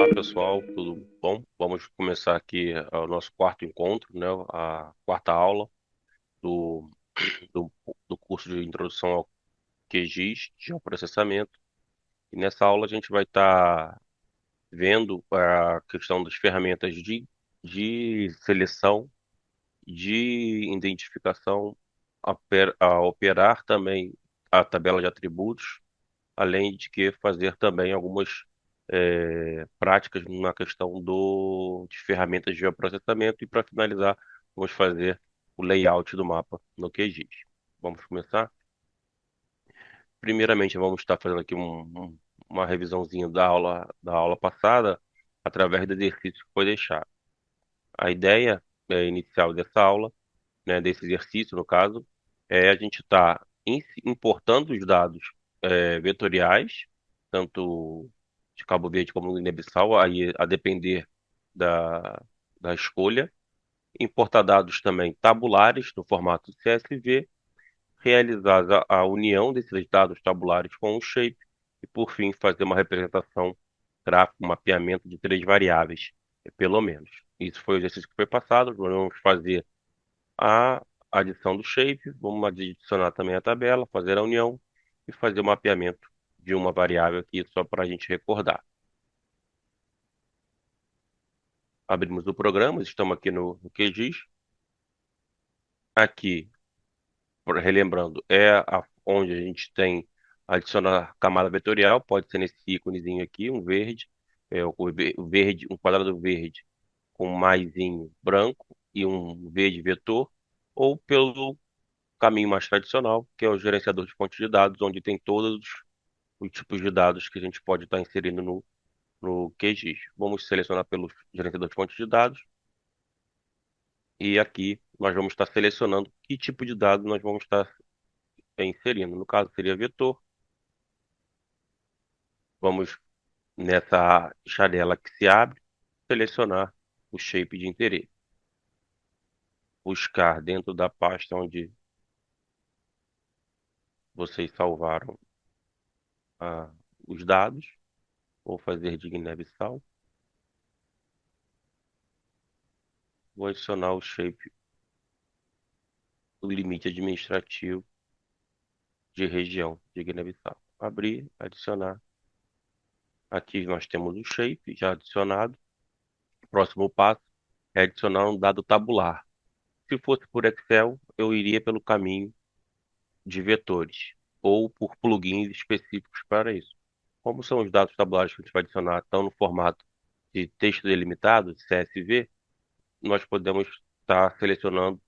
Olá pessoal, tudo bom? Vamos começar aqui o nosso quarto encontro, né? A quarta aula do, do curso de Introdução ao QGIS, Geoprocessamento. E nessa aula a gente vai estar vendo a questão das ferramentas de seleção, de identificação, a operar também a tabela de atributos, além de que fazer também algumas práticas na questão de ferramentas de geoprocessamento e para finalizar vamos fazer o layout do mapa no QGIS. Vamos começar? Primeiramente vamos estar fazendo aqui uma revisãozinha da aula passada através do exercício que foi deixado. A ideia inicial dessa aula, né, desse exercício no caso, é a gente estar importando os dados vetoriais, tanto de Cabo Verde como Guiné-Bissau, aí a depender da, da escolha. Importar dados também tabulares no formato CSV, realizar a união desses dados tabulares com o shape e, por fim, fazer uma representação gráfica, um mapeamento de três variáveis, pelo menos. Isso foi o exercício que foi passado. Nós vamos fazer a adição do shape, vamos adicionar também a tabela, fazer a união e fazer o mapeamento de uma variável aqui, só para a gente recordar. Abrimos o programa, estamos aqui no QGIS. Aqui, relembrando, onde a gente tem adicionar camada vetorial, pode ser nesse íconezinho aqui, um verde, o verde, um quadrado verde com um maisinho branco e um verde vetor, ou pelo caminho mais tradicional, que é o gerenciador de fontes de dados, onde tem todos os tipos de dados que a gente pode estar inserindo no QGIS. Vamos selecionar pelo gerenciador de fontes de dados e aqui nós vamos estar selecionando que tipo de dado nós vamos estar inserindo. No caso, seria vetor. Vamos nessa janela que se abre, selecionar o shape de interesse. Buscar dentro da pasta onde vocês salvaram ah, os dados. Vou fazer de Guiné-Bissau. Vou adicionar o shape, o limite administrativo de região de Guiné-Bissau. Abrir, adicionar. Aqui nós temos o shape já adicionado. Próximo passo é adicionar um dado tabular. Se fosse por Excel, eu iria pelo caminho de vetores ou por plugins específicos para isso. Como são os dados tabulares que a gente vai adicionar estão no formato de texto delimitado, CSV, nós podemos estar selecionando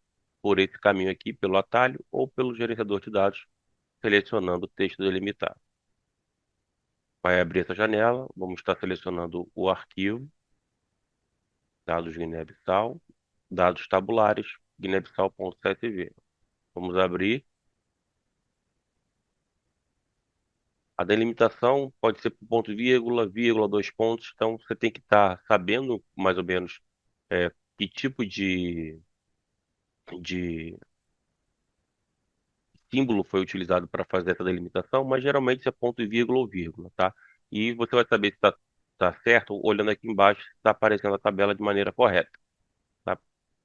por esse caminho aqui, pelo atalho ou pelo gerenciador de dados, selecionando o texto delimitado. Vai abrir essa janela, vamos estar selecionando o arquivo, dados Guiné-Bissau, dados tabulares, guiné-bissau.csv. Vamos abrir. A delimitação pode ser por ponto e vírgula, vírgula, dois pontos, então você tem que estar sabendo mais ou menos que tipo de símbolo foi utilizado para fazer essa delimitação, mas geralmente isso é ponto e vírgula ou vírgula, tá? E você vai saber se está certo olhando aqui embaixo se está aparecendo a tabela de maneira correta, tá?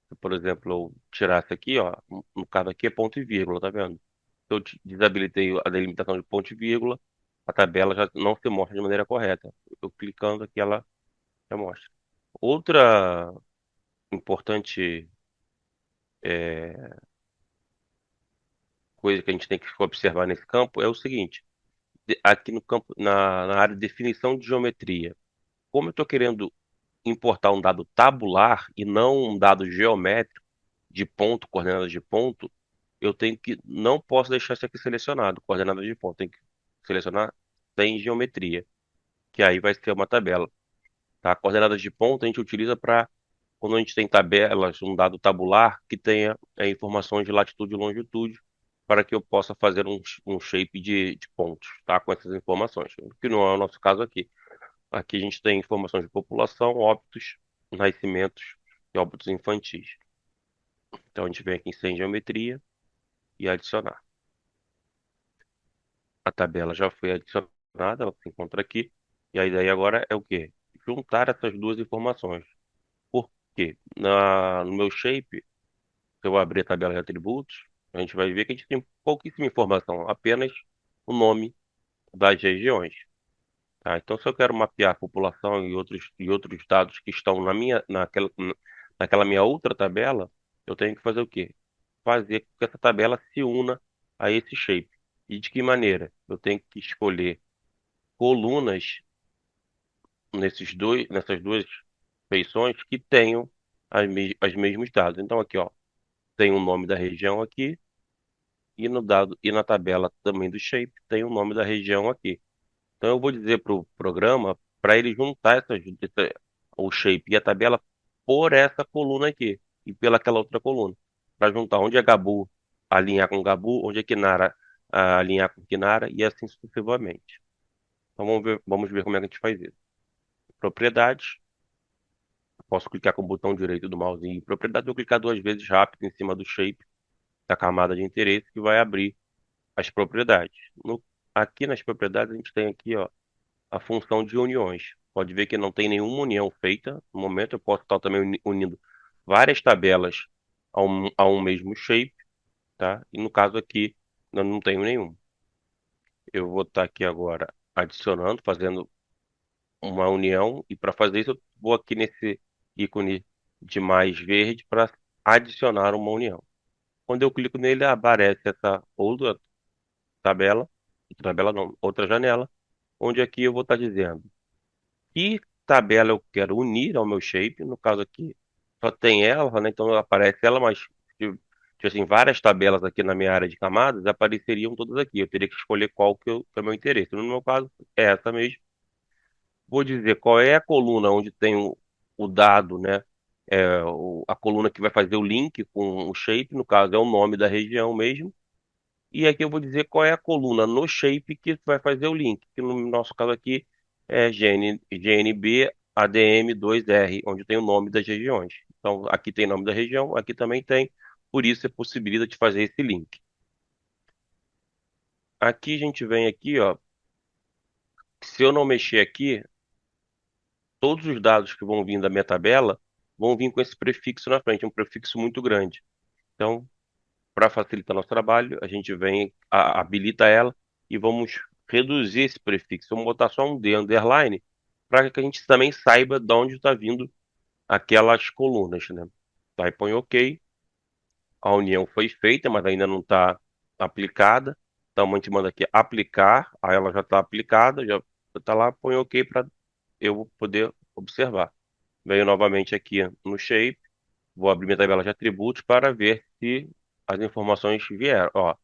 Se, por exemplo, eu tirasse aqui, ó, no caso aqui é ponto e vírgula, tá vendo? Se eu desabilitei a delimitação de ponto e vírgula, a tabela já não se mostra de maneira correta. Eu clicando aqui, ela já mostra. Outra importante é, coisa que a gente tem que observar nesse campo é o seguinte: aqui no campo, na área de definição de geometria, como eu estou querendo importar um dado tabular e não um dado geométrico de ponto, coordenadas de ponto, eu tenho que não posso deixar isso aqui selecionado, coordenadas de ponto, tem que selecionar sem geometria, que aí vai ser uma tabela, tá? Coordenadas de ponto a gente utiliza para quando a gente tem tabelas, um dado tabular que tenha informações de latitude e longitude, para que eu possa fazer um shape de pontos, tá? Com essas informações, o que não é o nosso caso aqui. Aqui a gente tem informações de população, óbitos, nascimentos e óbitos infantis. Então a gente vem aqui em sem geometria e adicionar. A tabela já foi adicionada, ela se encontra aqui. E a ideia agora é o quê? juntar essas duas informações. Por quê? No meu shape, se eu abrir a tabela de atributos, a gente vai ver que a gente tem pouquíssima informação, apenas o nome das regiões. Tá? Então, se eu quero mapear a população e outros dados que estão naquela minha outra tabela, eu tenho que fazer o quê? Fazer com que essa tabela se una a esse shape. E de que maneira? Eu tenho que escolher colunas nessas duas feições que tenham as mesmos dados. Então, aqui, ó, tem o nome da região aqui e no dado e na tabela também do shape tem o nome da região aqui. Então eu vou dizer para o programa para ele juntar o shape e a tabela por essa coluna aqui e pelaquela outra coluna. Para juntar onde é Gabu, alinhar com Gabu, onde é Kinara, alinhar com Kinara e assim sucessivamente. Então vamos ver como é que a gente faz isso. Propriedades. Posso clicar com o botão direito do mouse em propriedades, vou clicar duas vezes rápido em cima do shape da camada de interesse que vai abrir as propriedades. Aqui nas propriedades a gente tem aqui, ó, a função de uniões. Pode ver que não tem nenhuma união feita. No momento eu posso estar também unindo várias tabelas a um mesmo shape, tá? E no caso aqui eu não tenho nenhum. Eu vou estar aqui agora adicionando, fazendo uma união e para fazer isso eu vou aqui nesse ícone de mais verde para adicionar uma união. Quando eu clico nele aparece essa outra tabela, tabela não, outra janela, onde aqui eu vou estar dizendo que tabela eu quero unir ao meu shape. No caso aqui, só tem ela, né? Então aparece ela, mas tipo assim, várias tabelas aqui na minha área de camadas apareceriam todas aqui. Eu teria que escolher qual que é o meu interesse. No meu caso, é essa mesmo. Vou dizer qual é a coluna onde tem o dado, né? A coluna que vai fazer o link com o shape, no caso é o nome da região mesmo. E aqui eu vou dizer qual é a coluna no shape que vai fazer o link, que no nosso caso aqui é GNB ADM2R, onde tem o nome das regiões. Então, aqui tem nome da região, aqui também tem, por isso é possibilidade de fazer esse link. Aqui a gente vem aqui, ó, se eu não mexer aqui, todos os dados que vão vir da minha tabela vão vir com esse prefixo na frente, um prefixo muito grande. Então, para facilitar nosso trabalho, a gente vem, habilita ela e vamos reduzir esse prefixo. Vamos botar só um D underline para que a gente também saiba de onde está vindo aquelas colunas, né? Tá, aí põe OK. A união foi feita, mas ainda não está aplicada. Então a gente manda aqui aplicar, aí ela já está aplicada, já está lá, põe OK para eu poder observar. Venho novamente aqui no Shape, vou abrir minha tabela de atributos para ver se as informações vieram. Ó,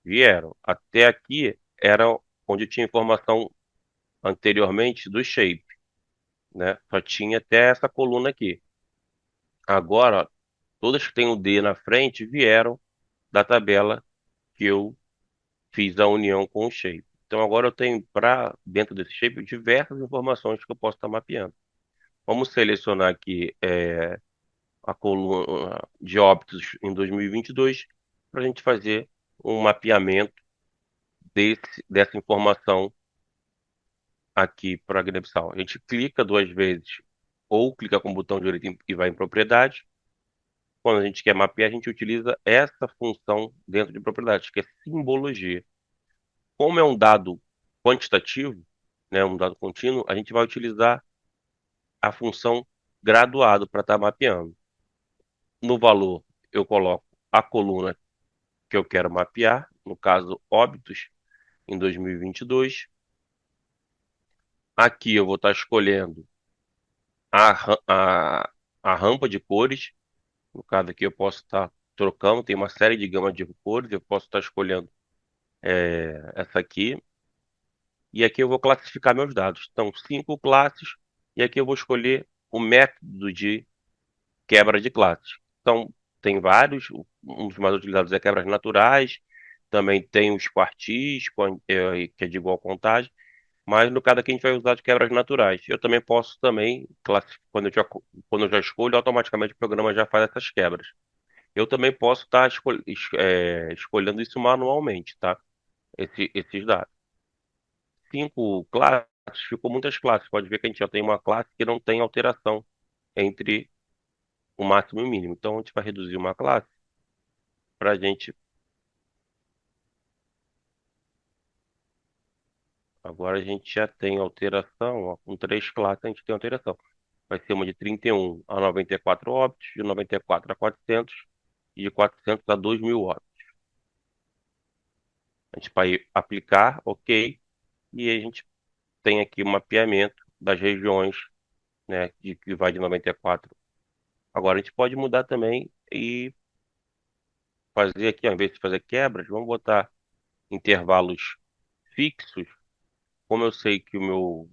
vieram. Até aqui era onde tinha informação anteriormente do shape, né? Só tinha até essa coluna aqui. Agora, todas que têm o D na frente vieram da tabela que eu fiz a união com o shape. Então agora eu tenho para dentro desse shape diversas informações que eu posso estar mapeando. Vamos selecionar aqui a coluna de óbitos em 2022 para a gente fazer um mapeamento dessa informação aqui para Guiné-Bissau. A gente clica duas vezes ou clica com o botão direito e vai em propriedade. Quando a gente quer mapear, a gente utiliza essa função dentro de propriedades, que é simbologia. Como é um dado quantitativo, né, um dado contínuo, a gente vai utilizar a função graduado para estar mapeando. No valor, eu coloco a coluna que eu quero mapear, no caso, óbitos em 2022. Aqui eu vou estar escolhendo a, a rampa de cores. No caso aqui eu posso estar trocando, tem uma série de gama de cores, eu posso estar escolhendo essa aqui. E aqui eu vou classificar meus dados. Então, cinco classes, e aqui eu vou escolher o método de quebra de classes. Então, tem vários, um dos mais utilizados é quebras naturais, também tem os quartis, que é de igual contagem, mas no caso aqui a gente vai usar de quebras naturais. Eu também posso também classificar, quando eu já escolho, automaticamente o programa já faz essas quebras. Eu também posso estar escolhendo isso manualmente, tá? Esses dados. Cinco classes. ficou muitas classes. Pode ver que a gente já tem uma classe que não tem alteração entre o máximo e o mínimo. Então, a gente vai reduzir uma classe para a gente. Agora a gente já tem alteração, ó, com três classes a gente tem alteração. Vai ser uma de 31 a 94 óbitos, de 94 a 400 e de 400 a 2.000 óbitos. A gente vai aplicar, ok, e a gente tem aqui o mapeamento das regiões, né, que vai de 94. Agora a gente pode mudar também e fazer aqui, ao invés de fazer quebras, vamos botar intervalos fixos. Como eu sei que o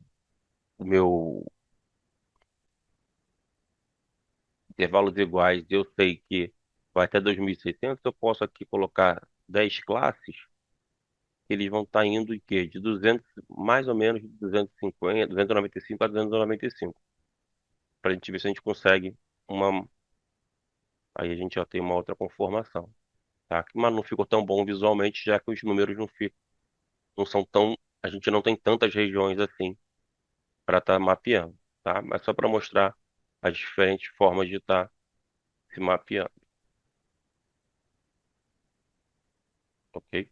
meu intervalos iguais, eu sei que vai até 2.600, eu posso aqui colocar 10 classes, eles vão estar indo em quê? De 200, mais ou menos de 250, 295 a 295, para a gente ver se a gente consegue uma. Aí a gente já tem uma outra conformação, tá? Mas não ficou tão bom visualmente, já que os números não ficam, não são tão, a gente não tem tantas regiões assim para estar mapeando, tá? Mas só para mostrar as diferentes formas de estar se mapeando, ok?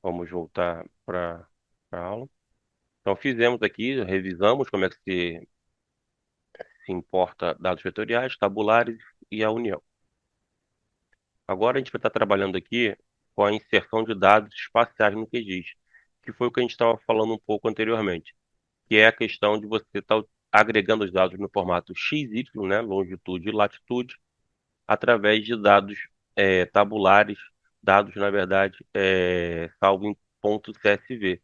Vamos voltar para a aula. Então fizemos aqui, revisamos como é que se importa dados vetoriais, tabulares e a união. Agora a gente vai estar trabalhando aqui com a inserção de dados espaciais no QGIS, que foi o que a gente estava falando um pouco anteriormente, que é a questão de você estar agregando os dados no formato XY, né, longitude e latitude, através de dados tabulares, dados, na verdade, salvo em ponto .csv,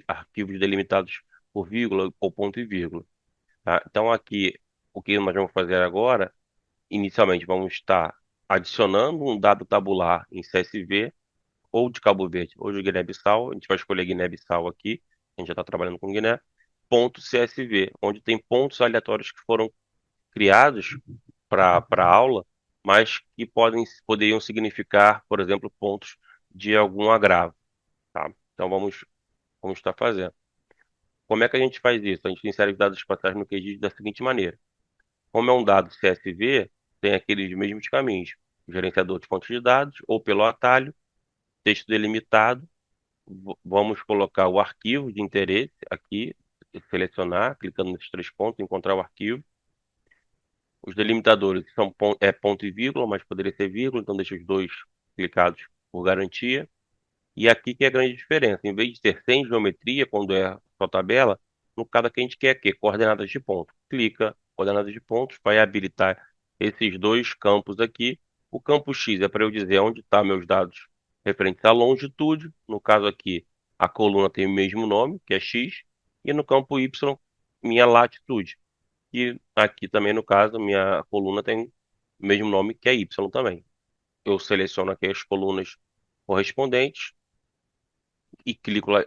arquivos delimitados por vírgula ou ponto e vírgula. Tá? Então, aqui, o que nós vamos fazer agora, inicialmente, vamos estar adicionando um dado tabular em CSV, ou de Cabo Verde, ou de Guiné-Bissau. A gente vai escolher Guiné-Bissau aqui, a gente já está trabalhando com Guiné, ponto .csv, onde tem pontos aleatórios que foram criados para a aula, mas que poderiam significar, por exemplo, pontos de algum agravo, tá? Então vamos estar fazendo. Como é que a gente faz isso? A gente insere os dados espaciais no QGIS da seguinte maneira. Como é um dado CSV, tem aqueles mesmos caminhos. Gerenciador de fontes de dados, ou pelo atalho, texto delimitado. Vamos colocar o arquivo de interesse aqui, selecionar, clicando nesses três pontos, encontrar o arquivo. Os delimitadores são ponto e vírgula, mas poderia ser vírgula, então deixa os dois clicados por garantia. E aqui que é a grande diferença. Em vez de ser sem geometria, quando é só tabela, no caso aqui a gente quer que coordenadas de ponto. Clica, coordenadas de pontos, vai habilitar esses dois campos aqui. O campo X é para eu dizer onde estão meus dados referentes à longitude. No caso aqui, a coluna tem o mesmo nome, que é X. E no campo Y, minha latitude. E aqui também, no caso, minha coluna tem o mesmo nome que a Y também. Eu seleciono aqui as colunas correspondentes e clico lá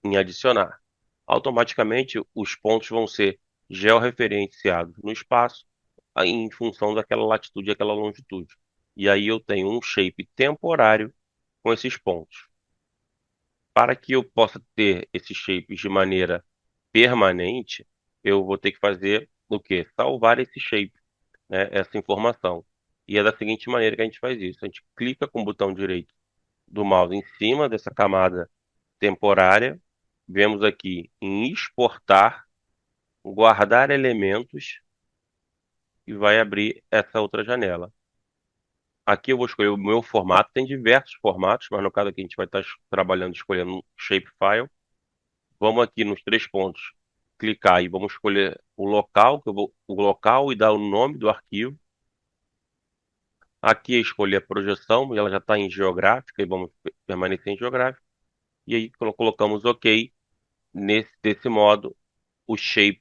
em adicionar. Automaticamente, os pontos vão ser georreferenciados no espaço em função daquela latitude e aquela longitude. E aí eu tenho um shape temporário com esses pontos. Para que eu possa ter esses shapes de maneira permanente, eu vou ter que fazer o quê? Salvar esse shape, né, essa informação. E é da seguinte maneira que a gente faz isso. A gente clica com o botão direito do mouse em cima dessa camada temporária. Vemos aqui em exportar, guardar elementos e vai abrir essa outra janela. Aqui eu vou escolher o meu formato. Tem diversos formatos, mas no caso aqui a gente vai estar trabalhando, escolhendo um shapefile. Vamos aqui nos três pontos, clicar e vamos escolher o local, o local e dar o nome do arquivo. Aqui escolher a projeção, e ela já está em geográfica, e vamos permanecer em geográfica. E aí colocamos OK. Desse modo, o shape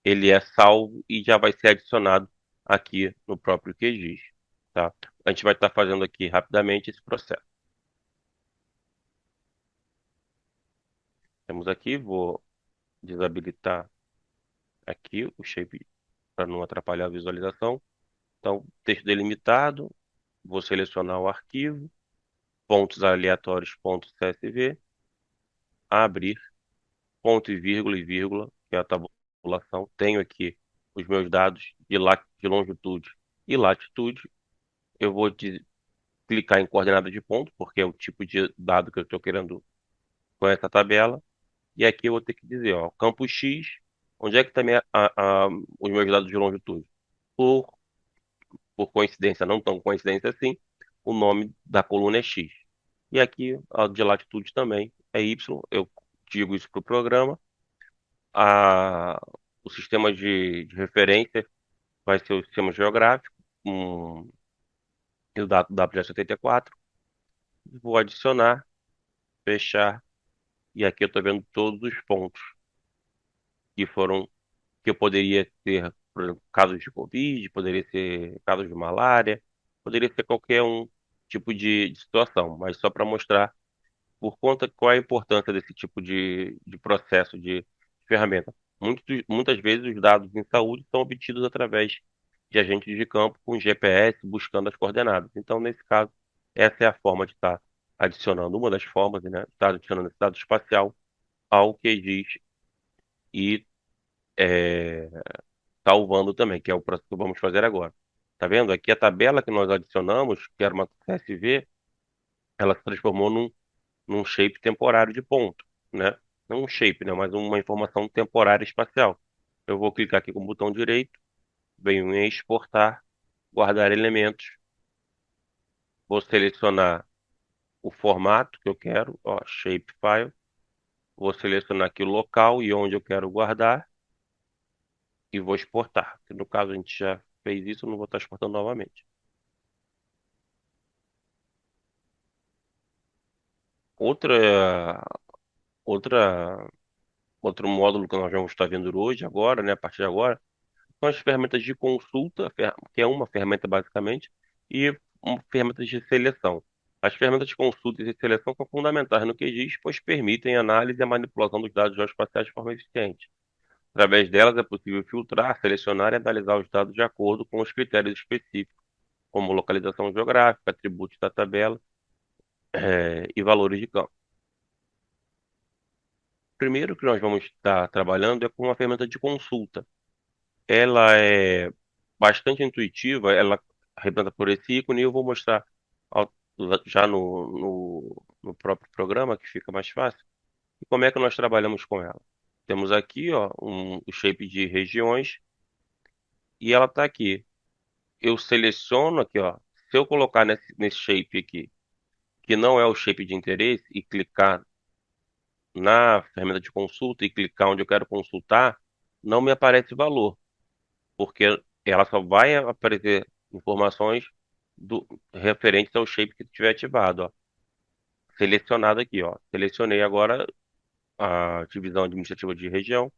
ele é salvo e já vai ser adicionado aqui no próprio QGIS, tá? A gente vai estar fazendo aqui rapidamente esse processo. Temos aqui, vou desabilitar aqui o shape para não atrapalhar a visualização. Então, texto delimitado, vou selecionar o arquivo, pontos aleatórios, ponto .csv, abrir, ponto e vírgula, que é a tabulação. Tenho aqui os meus dados de longitude e latitude. Eu vou clicar em coordenada de ponto, porque é o tipo de dado que eu estou querendo com essa tabela. E aqui eu vou ter que dizer, ó, campo X, onde é que está os meus dados de longitude? Por, por coincidência, não tão coincidência assim, o nome da coluna é X. E aqui, a de latitude também é Y. Eu digo isso para o programa. A, o sistema de referência vai ser o sistema geográfico, e o dado WS74. Vou adicionar, fechar, e aqui eu estou vendo todos os pontos que foram, que eu poderia ter, por exemplo, casos de Covid, poderia ser casos de malária, poderia ser qualquer um tipo de situação, mas só para mostrar por conta qual é a importância desse tipo de processo de ferramenta. Muitas vezes os dados em saúde são obtidos através de agentes de campo com GPS buscando as coordenadas. Então, nesse caso, essa é a forma de estar adicionando, uma das formas, né? Estar adicionando esse dado espacial ao QGIS e salvando também, que é o processo que vamos fazer agora. Tá vendo? Aqui a tabela que nós adicionamos, que era uma CSV, ela se transformou num shape temporário de ponto, né? Não um shape, né? Mas uma informação temporária espacial. Eu vou clicar aqui com o botão direito, venho em exportar, guardar elementos, vou selecionar o formato que eu quero, ó, shapefile, vou selecionar aqui o local e onde eu quero guardar e vou exportar. No caso a gente já fez isso, eu não vou estar exportando novamente. Outra, outra, outro módulo que nós vamos estar vendo hoje, agora, né, a partir de agora, são as ferramentas de consulta, que é uma ferramenta basicamente, e ferramentas de seleção. As ferramentas de consulta e de seleção são fundamentais no QGIS, pois permitem a análise e a manipulação dos dados geoespaciais de forma eficiente. Através delas é possível filtrar, selecionar e analisar os dados de acordo com os critérios específicos, como localização geográfica, atributos da tabela, e valores de campo. Primeiro que nós vamos estar trabalhando é com uma ferramenta de consulta. Ela é bastante intuitiva, ela representa por esse ícone, e eu vou mostrar ao- já no próprio programa, que fica mais fácil, e como é que nós trabalhamos com ela. Temos aqui, ó, o shape de regiões, e ela está aqui. Eu seleciono aqui, ó, se eu colocar nesse shape aqui, que não é o shape de interesse, e clicar na ferramenta de consulta e clicar onde eu quero consultar, não me aparece valor, porque ela só vai aparecer informações referentes ao shape que tiver ativado, ó. Selecionado aqui, ó. Selecionei agora a divisão administrativa de região,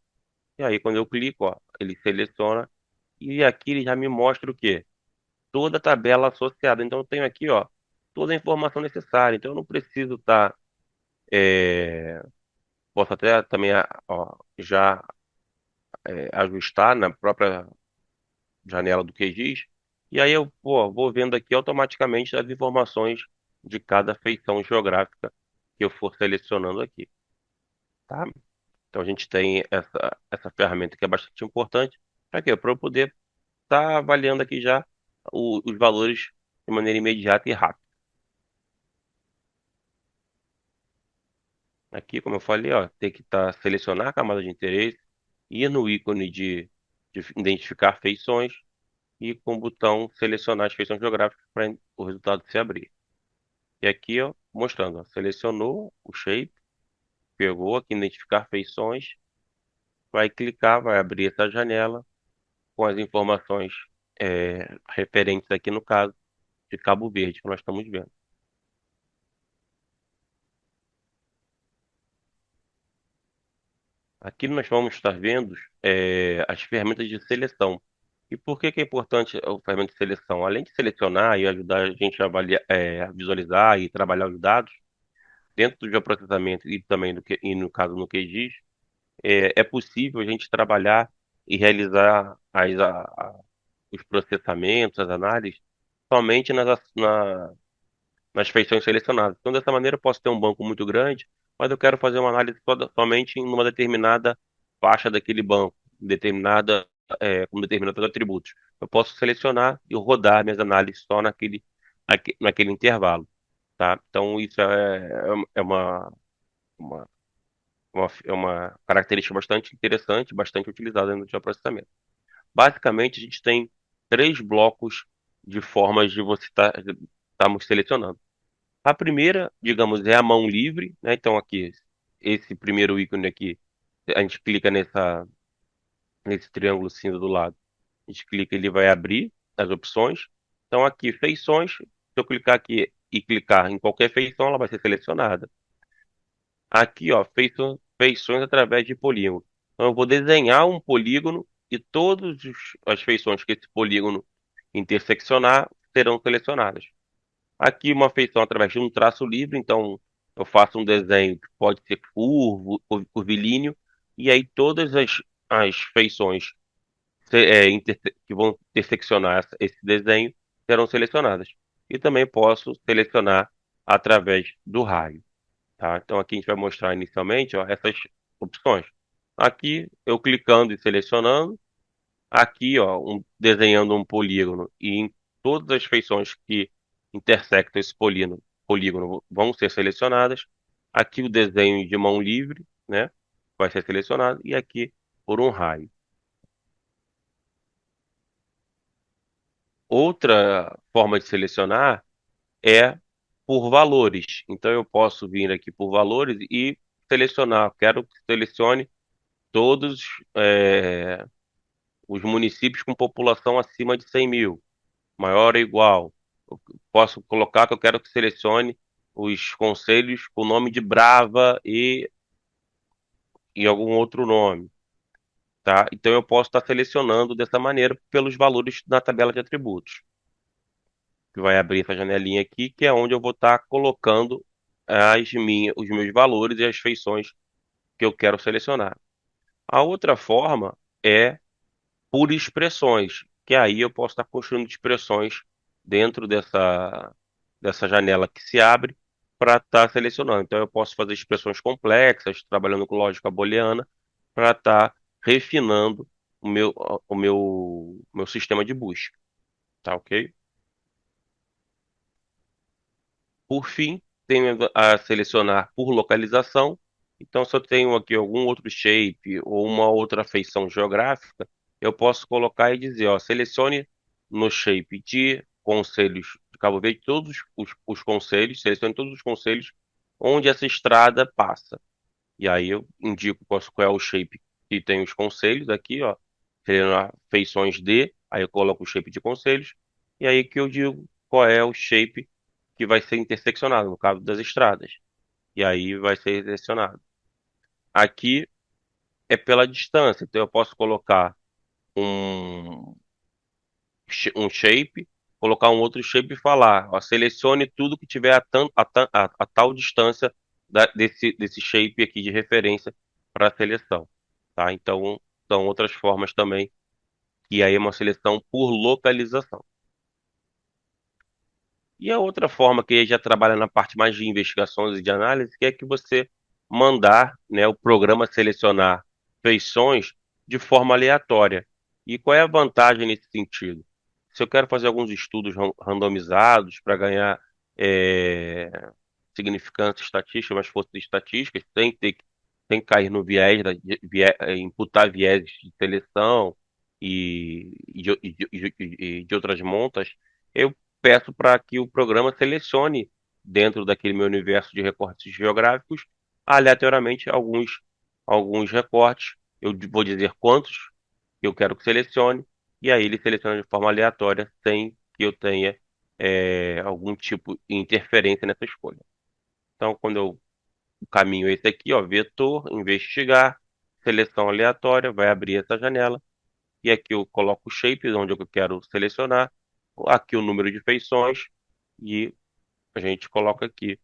e aí quando eu clico, ó, ele seleciona, e aqui ele já me mostra o quê? Toda a tabela associada. Então eu tenho aqui, ó, toda a informação necessária. Então eu não preciso estar, posso até também, ó, já ajustar na própria janela do QGIS, e aí eu, pô, vou vendo aqui automaticamente as informações de cada feição geográfica que eu for selecionando aqui, tá? Então a gente tem essa ferramenta que é bastante importante, para quê? Para eu poder estar avaliando aqui já os valores de maneira imediata e rápida. Aqui, como eu falei, ó, tem que selecionar a camada de interesse, ir no ícone de identificar feições e com o botão selecionar as feições geográficas para o resultado se abrir. E aqui, ó, mostrando, ó, selecionou o shape, pegou aqui em identificar feições, vai clicar, vai abrir essa janela com as informações referentes aqui no caso de Cabo Verde que nós estamos vendo. Aqui nós vamos estar vendo as ferramentas de seleção. E por que que é importante a ferramenta de seleção? Além de selecionar e ajudar a gente a avaliar, a visualizar e trabalhar os dados, dentro do geoprocessamento e também e no caso no QGIS, é possível a gente trabalhar e realizar os processamentos, as análises, somente nas feições selecionadas. Então, dessa maneira, eu posso ter um banco muito grande, mas eu quero fazer uma análise somente em uma determinada faixa daquele banco, determinada, com determinados atributos. Eu posso selecionar e rodar minhas análises só naquele intervalo, tá? Então, isso é uma, é uma característica bastante interessante, bastante utilizada no geoprocessamento. Basicamente, a gente tem três blocos de formas de você estarmos selecionando. A primeira, digamos, é a mão livre, né? Então, aqui, esse primeiro ícone aqui, a gente clica nesse triângulo cinza do lado. A gente clica, ele vai abrir as opções. Então, aqui, feições. Se eu clicar aqui e clicar em qualquer feição, ela vai ser selecionada. Aqui, ó, feições através de polígono. Então, eu vou desenhar um polígono e todas as feições que esse polígono interseccionar serão selecionadas. Aqui, uma feição através de um traço livre. Então, eu faço um desenho que pode ser curvo, curvilíneo, e aí todas as feições que vão interseccionar esse desenho serão selecionadas. E também posso selecionar através do raio, tá? Então aqui a gente vai mostrar inicialmente, ó, essas opções. Aqui eu clicando e selecionando, aqui ó, desenhando um polígono e em todas as feições que intersectam esse polígono vão ser selecionadas. Aqui o desenho de mão livre, né, vai ser selecionado e aqui por um raio. Outra forma de selecionar é por valores. Então eu posso vir aqui por valores e selecionar. Quero que selecione todos é, os municípios com população acima de 100 mil, maior ou igual. Eu posso colocar que eu quero que selecione os conselhos com o nome de Brava e algum outro nome, tá? Então eu posso estar selecionando dessa maneira pelos valores na tabela de atributos, que vai abrir essa janelinha aqui, que é onde eu vou estar colocando os meus valores e as feições que eu quero selecionar. A outra forma é por expressões, que aí eu posso estar construindo expressões dentro dessa janela que se abre para estar selecionando. Então eu posso fazer expressões complexas, trabalhando com lógica booleana, para estar refinando o meu sistema de busca, tá ok? Por fim, tenho a selecionar por localização. Então, se eu tenho aqui algum outro shape ou uma outra feição geográfica, eu posso colocar e dizer, ó, selecione no shape de conselhos de Cabo Verde todos os conselhos, selecione todos os conselhos onde essa estrada passa. E aí eu indico qual é o shape que tem os conselhos aqui, ó, selecionar feições de, aí eu coloco o shape de conselhos, e aí que eu digo qual é o shape que vai ser interseccionado, no caso das estradas. E aí vai ser selecionado. Aqui é pela distância, então eu posso colocar um, um shape, colocar um outro shape e falar, ó, selecione tudo que tiver a tal distância desse shape aqui de referência para a seleção, tá? Então, são outras formas também, que aí é uma seleção por localização. E a outra forma que já trabalha na parte mais de investigações e de análise, que é que você mandar, né, o programa selecionar feições de forma aleatória. E qual é a vantagem nesse sentido? Se eu quero fazer alguns estudos randomizados para ganhar é, significância estatística, mais força de estatísticas, sem cair no viés, imputar viés de seleção e de outras montas, eu peço para que o programa selecione dentro daquele meu universo de recortes geográficos aleatoriamente alguns recortes. Eu vou dizer quantos que eu quero que selecione, e aí ele seleciona de forma aleatória sem que eu tenha algum tipo de interferência nessa escolha. Então, o caminho é esse aqui, ó, vetor, investigar, seleção aleatória, vai abrir essa janela, e aqui eu coloco o shape, onde eu quero selecionar, aqui o número de feições, e a gente coloca aqui,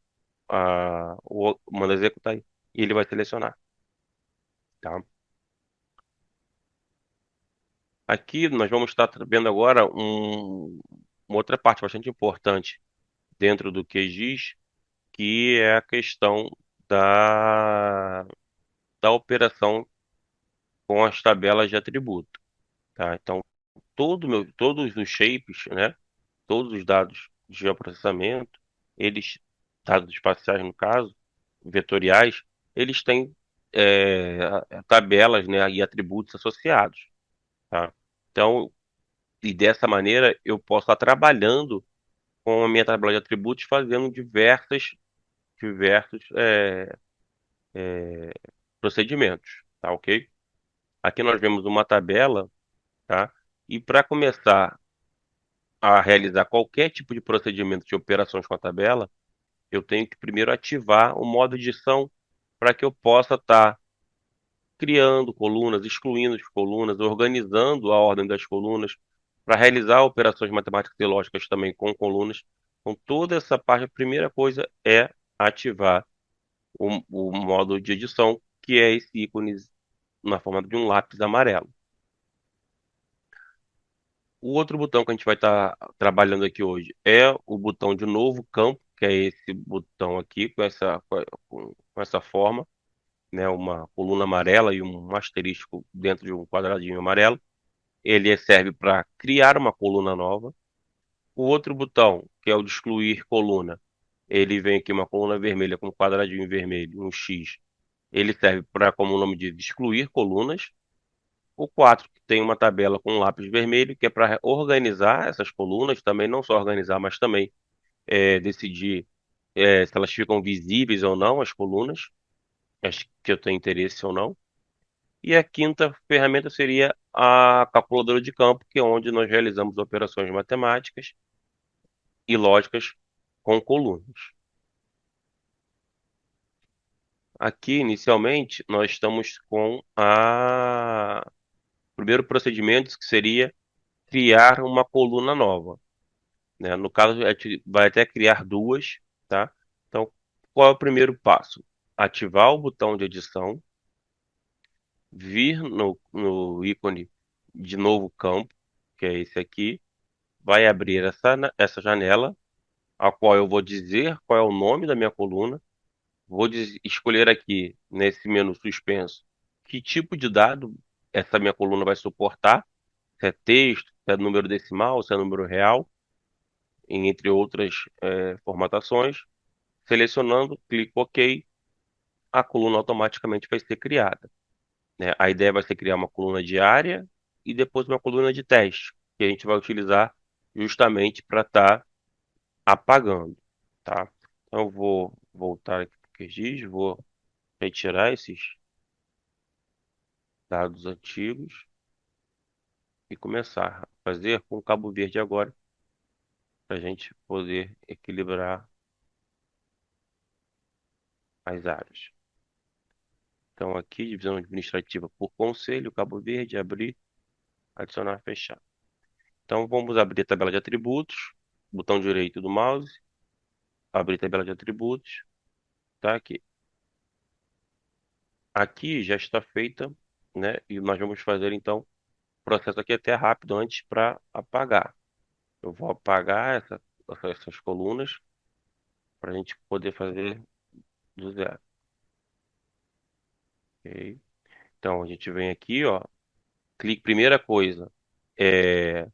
manda executar, e ele vai selecionar, tá? Aqui nós vamos estar vendo agora uma outra parte bastante importante dentro do QGIS, que é a questão da operação com as tabelas de atributo, tá? Então, todos os shapes, né? Todos os dados de geoprocessamento, eles, dados espaciais no caso, vetoriais, eles têm tabelas, né, e atributos associados, tá? Então, e dessa maneira eu posso estar trabalhando com a minha tabela de atributos, fazendo diversos procedimentos, tá ok? Aqui nós vemos uma tabela, tá? E para começar a realizar qualquer tipo de procedimento de operações com a tabela, eu tenho que primeiro ativar o modo edição para que eu possa estar criando colunas, excluindo as colunas, organizando a ordem das colunas, para realizar operações matemáticas e lógicas também com colunas. Então, toda essa parte, a primeira coisa é ativar o modo de edição, que é esse ícone na forma de um lápis amarelo. O outro botão que a gente vai estar trabalhando aqui hoje é o botão de novo campo, que é esse botão aqui, com essa forma, né? Uma coluna amarela e um asterisco dentro de um quadradinho amarelo. Ele serve para criar uma coluna nova. O outro botão, que é o de excluir coluna, ele vem aqui uma coluna vermelha com um quadradinho vermelho, um X. Ele serve para, como o nome diz, excluir colunas. O 4 que tem uma tabela com um lápis vermelho, que é para organizar essas colunas, também não só organizar, mas também decidir se elas ficam visíveis ou não, as colunas, as que eu tenho interesse ou não. E a quinta ferramenta seria a calculadora de campo, que é onde nós realizamos operações matemáticas e lógicas com colunas. Aqui, inicialmente, nós estamos com o primeiro procedimento, que seria criar uma coluna nova, né? No caso, a gente vai até criar duas, tá? Então, qual é o primeiro passo? Ativar o botão de edição, vir no ícone de novo campo, que é esse aqui, vai abrir essa janela, a qual eu vou dizer qual é o nome da minha coluna, vou escolher aqui nesse menu suspenso que tipo de dado essa minha coluna vai suportar, se é texto, se é número decimal, se é número real, entre outras formatações. Selecionando, clico OK, a coluna automaticamente vai ser criada, né? A ideia vai ser criar uma coluna diária e depois uma coluna de teste, que a gente vai utilizar justamente para estar apagando, tá? Então eu vou voltar aqui para o QGIS, vou retirar esses dados antigos e começar a fazer com o cabo verde agora, para a gente poder equilibrar as áreas. Então aqui, divisão administrativa por conselho, cabo verde, abrir, adicionar, fechar. Então vamos abrir a tabela de atributos, botão direito do mouse, abrir tabela de atributos, tá aqui. Aqui já está feita, né? E nós vamos fazer então o processo aqui até rápido antes para apagar. Eu vou apagar essas colunas para a gente poder fazer do zero. Ok? Então a gente vem aqui, ó, clique, primeira coisa, é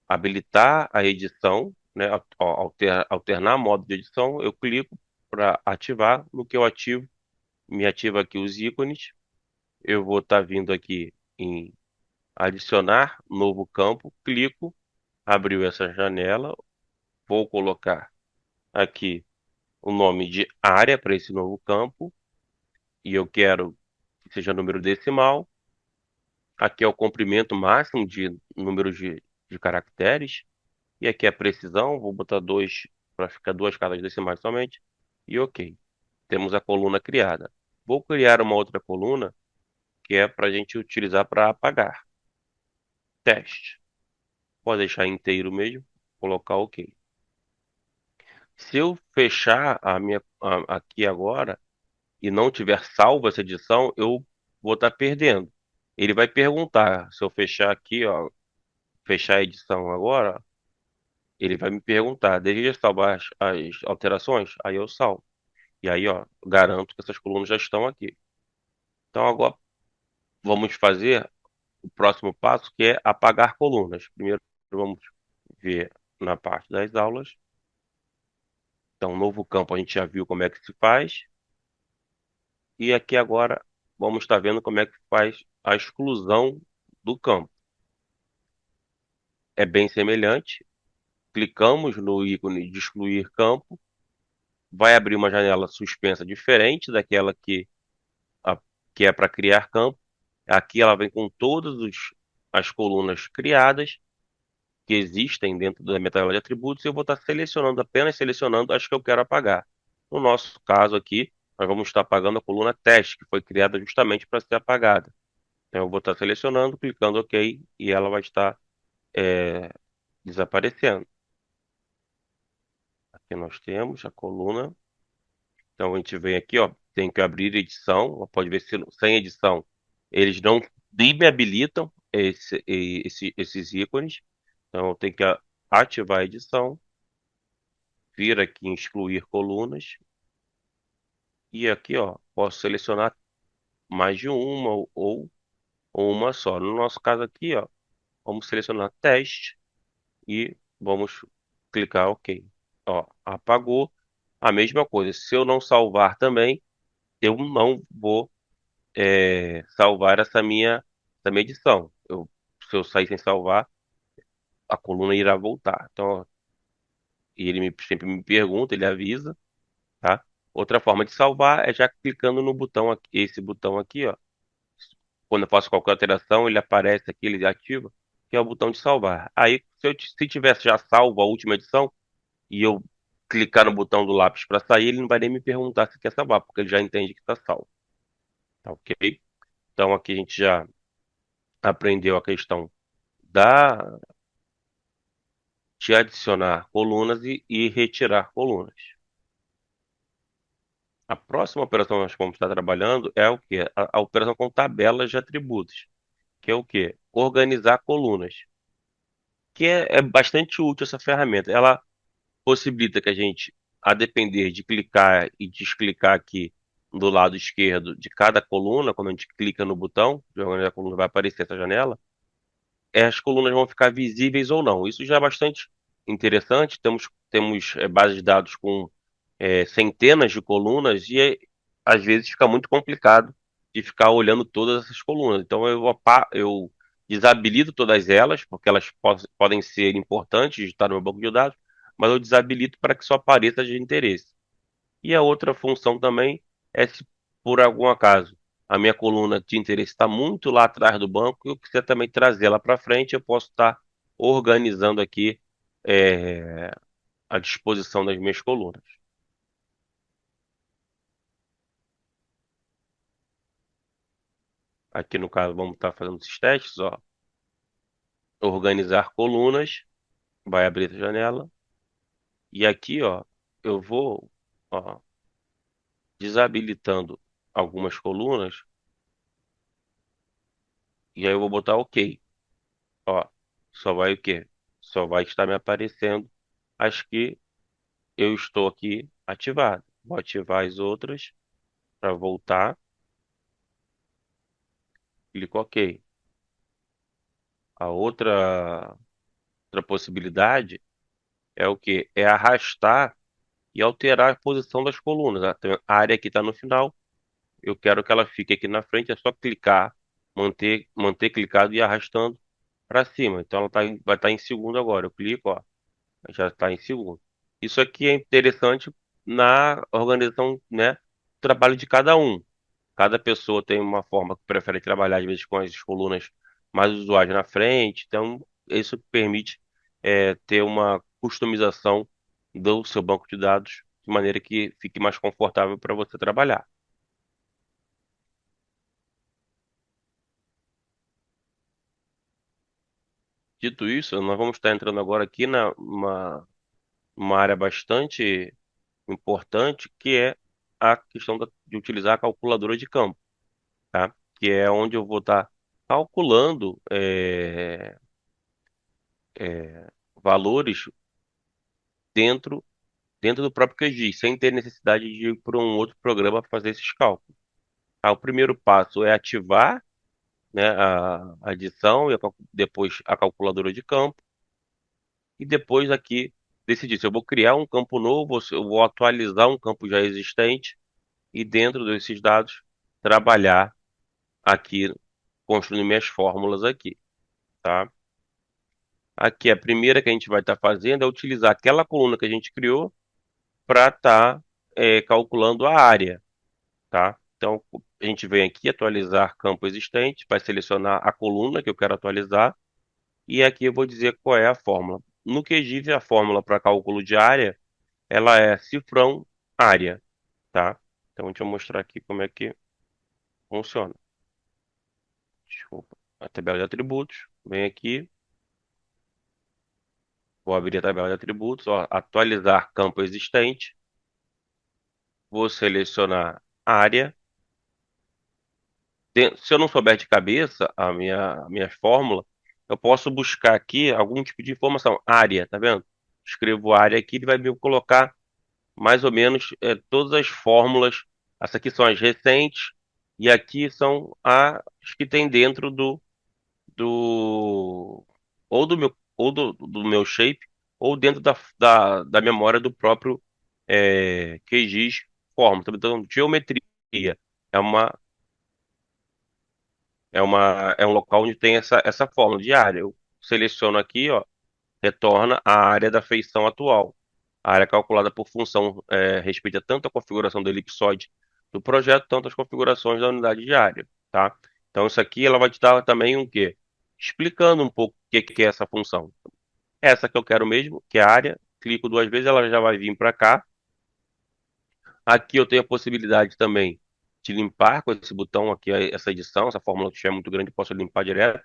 habilitar a edição, né? Alternar modo de edição, eu clico para ativar. No que eu ativo, me ativa aqui os ícones. Eu vou estar vindo aqui em adicionar novo campo, clico, abriu essa janela, vou colocar aqui o nome de área para esse novo campo e eu quero que seja número decimal. Aqui é o comprimento máximo de números de caracteres e aqui é a precisão, vou botar 2 para ficar duas casas decimais somente e OK. Temos a coluna criada. Vou criar uma outra coluna que é para a gente utilizar para apagar. Teste. Pode deixar inteiro mesmo, colocar OK. Se eu fechar aqui agora e não tiver salvo essa edição, eu vou estar perdendo. Ele vai perguntar, se eu fechar aqui, ó, fechar a edição agora, ele vai me perguntar, deseja salvar as alterações? Aí eu salvo. E aí, ó, garanto que essas colunas já estão aqui. Então agora, vamos fazer o próximo passo, que é apagar colunas. Primeiro vamos ver na parte das aulas. Então, novo campo a gente já viu como é que se faz. E aqui agora vamos estar vendo como é que faz a exclusão do campo. É bem semelhante. Clicamos no ícone de excluir campo, vai abrir uma janela suspensa diferente daquela a- que é para criar campo. Aqui ela vem com as colunas criadas que existem dentro da minha tabela de atributos e eu vou estar selecionando, apenas selecionando as que eu quero apagar. No nosso caso aqui, nós vamos estar apagando a coluna teste, que foi criada justamente para ser apagada. Então eu vou estar selecionando, clicando OK e ela vai estar é, desaparecendo. Aqui nós temos a coluna. Então a gente vem aqui, ó, tem que abrir edição. Pode ver se sem edição eles não nem me habilitam esses ícones. Então eu tenho que ativar a edição, vir aqui em excluir colunas e aqui, ó, posso selecionar mais de uma ou uma só. No nosso caso aqui, ó, vamos selecionar teste e vamos clicar OK. Ó, apagou. A mesma coisa. Se eu não salvar também, eu não vou salvar essa minha edição. Se eu sair sem salvar, a coluna irá voltar. Então, e sempre me pergunta, ele avisa, tá? Outra forma de salvar é já clicando no botão aqui, esse botão aqui, ó. Quando eu faço qualquer alteração, ele aparece aqui, ele ativa, que é o botão de salvar. Aí, se tivesse já salvo a última edição e eu clicar no botão do lápis para sair, ele não vai nem me perguntar se quer salvar, porque ele já entende que está salvo. Tá ok? Então, aqui a gente já aprendeu a questão da de adicionar colunas e retirar colunas. A próxima operação que nós vamos estar trabalhando é o quê? A operação com tabelas de atributos, que é o quê? Organizar colunas, que é bastante útil essa ferramenta. Ela possibilita que a gente, a depender de clicar e desclicar aqui do lado esquerdo de cada coluna, quando a gente clica no botão de organizar a coluna, vai aparecer essa janela, as colunas vão ficar visíveis ou não. Isso já é bastante interessante. Temos bases de dados com centenas de colunas e às vezes fica muito complicado de ficar olhando todas essas colunas. Então eu desabilito todas elas, porque elas podem ser importantes de estar no meu banco de dados, mas eu desabilito para que só apareça de interesse. E a outra função também é se por algum acaso a minha coluna de interesse está muito lá atrás do banco e eu quiser também trazê-la para frente, eu posso estar organizando aqui é, a disposição das minhas colunas. Aqui no caso vamos estar fazendo esses testes, ó. Organizar colunas, vai abrir a janela e aqui, ó, eu vou, ó, desabilitando algumas colunas e aí eu vou botar OK. Ó, só vai o quê? Só vai estar me aparecendo as que eu estou aqui ativado. Vou ativar as outras para voltar. Clico OK. A outra possibilidade é o quê? É arrastar e alterar a posição das colunas. A área aqui está no final. Eu quero que ela fique aqui na frente. É só clicar, manter clicado e arrastando para cima. Então ela vai estar em segundo agora. Eu clico, ó. Já está em segundo. Isso aqui é interessante na organização, né, do trabalho de cada um. Cada pessoa tem uma forma que prefere trabalhar, às vezes, com as colunas mais usuais na frente. Então, isso permite ter uma customização do seu banco de dados de maneira que fique mais confortável para você trabalhar. Dito isso, nós vamos estar entrando agora aqui uma área bastante importante, que é a questão de utilizar a calculadora de campo, tá? Que é onde eu vou estar calculando valores dentro, dentro do próprio QGIS, sem ter necessidade de ir para um outro programa para fazer esses cálculos. O primeiro passo é ativar né, a adição e depois a calculadora de campo e depois aqui decidir se eu vou criar um campo novo ou se eu vou atualizar um campo já existente e dentro desses dados trabalhar aqui construindo minhas fórmulas aqui, tá? Aqui a primeira que a gente vai estar fazendo é utilizar aquela coluna que a gente criou para estar calculando a área, tá? Então a gente vem aqui atualizar campo existente, vai selecionar a coluna que eu quero atualizar e aqui eu vou dizer qual é a fórmula. No QGIS, a fórmula para cálculo de área, ela é cifrão área, tá? Então deixa eu mostrar aqui como é que funciona. Desculpa. A tabela de atributos, vem aqui, vou abrir a tabela de atributos, ó, atualizar campo existente, vou selecionar área. Se eu não souber de cabeça a minha fórmula, eu posso buscar aqui algum tipo de informação. Área, tá vendo? Escrevo área aqui, ele vai me colocar mais ou menos todas as fórmulas. Essas aqui são as recentes e aqui são as que tem dentro do ou do meu shape ou dentro da memória do próprio QGIS fórmula. Então, geometria é uma é um local onde tem essa fórmula de área. Eu seleciono aqui, ó, retorna a área da feição atual. A área calculada por função respeita tanto a configuração do elipsoide do projeto, tanto as configurações da unidade de área, tá? Então isso aqui ela vai te dar também um quê? Explicando um pouco o que que é essa função. Essa que eu quero mesmo, que é a área, clico duas vezes, ela já vai vir para cá. Aqui eu tenho a possibilidade também de limpar com esse botão aqui, essa edição, essa fórmula que estiver muito grande, eu posso limpar direto.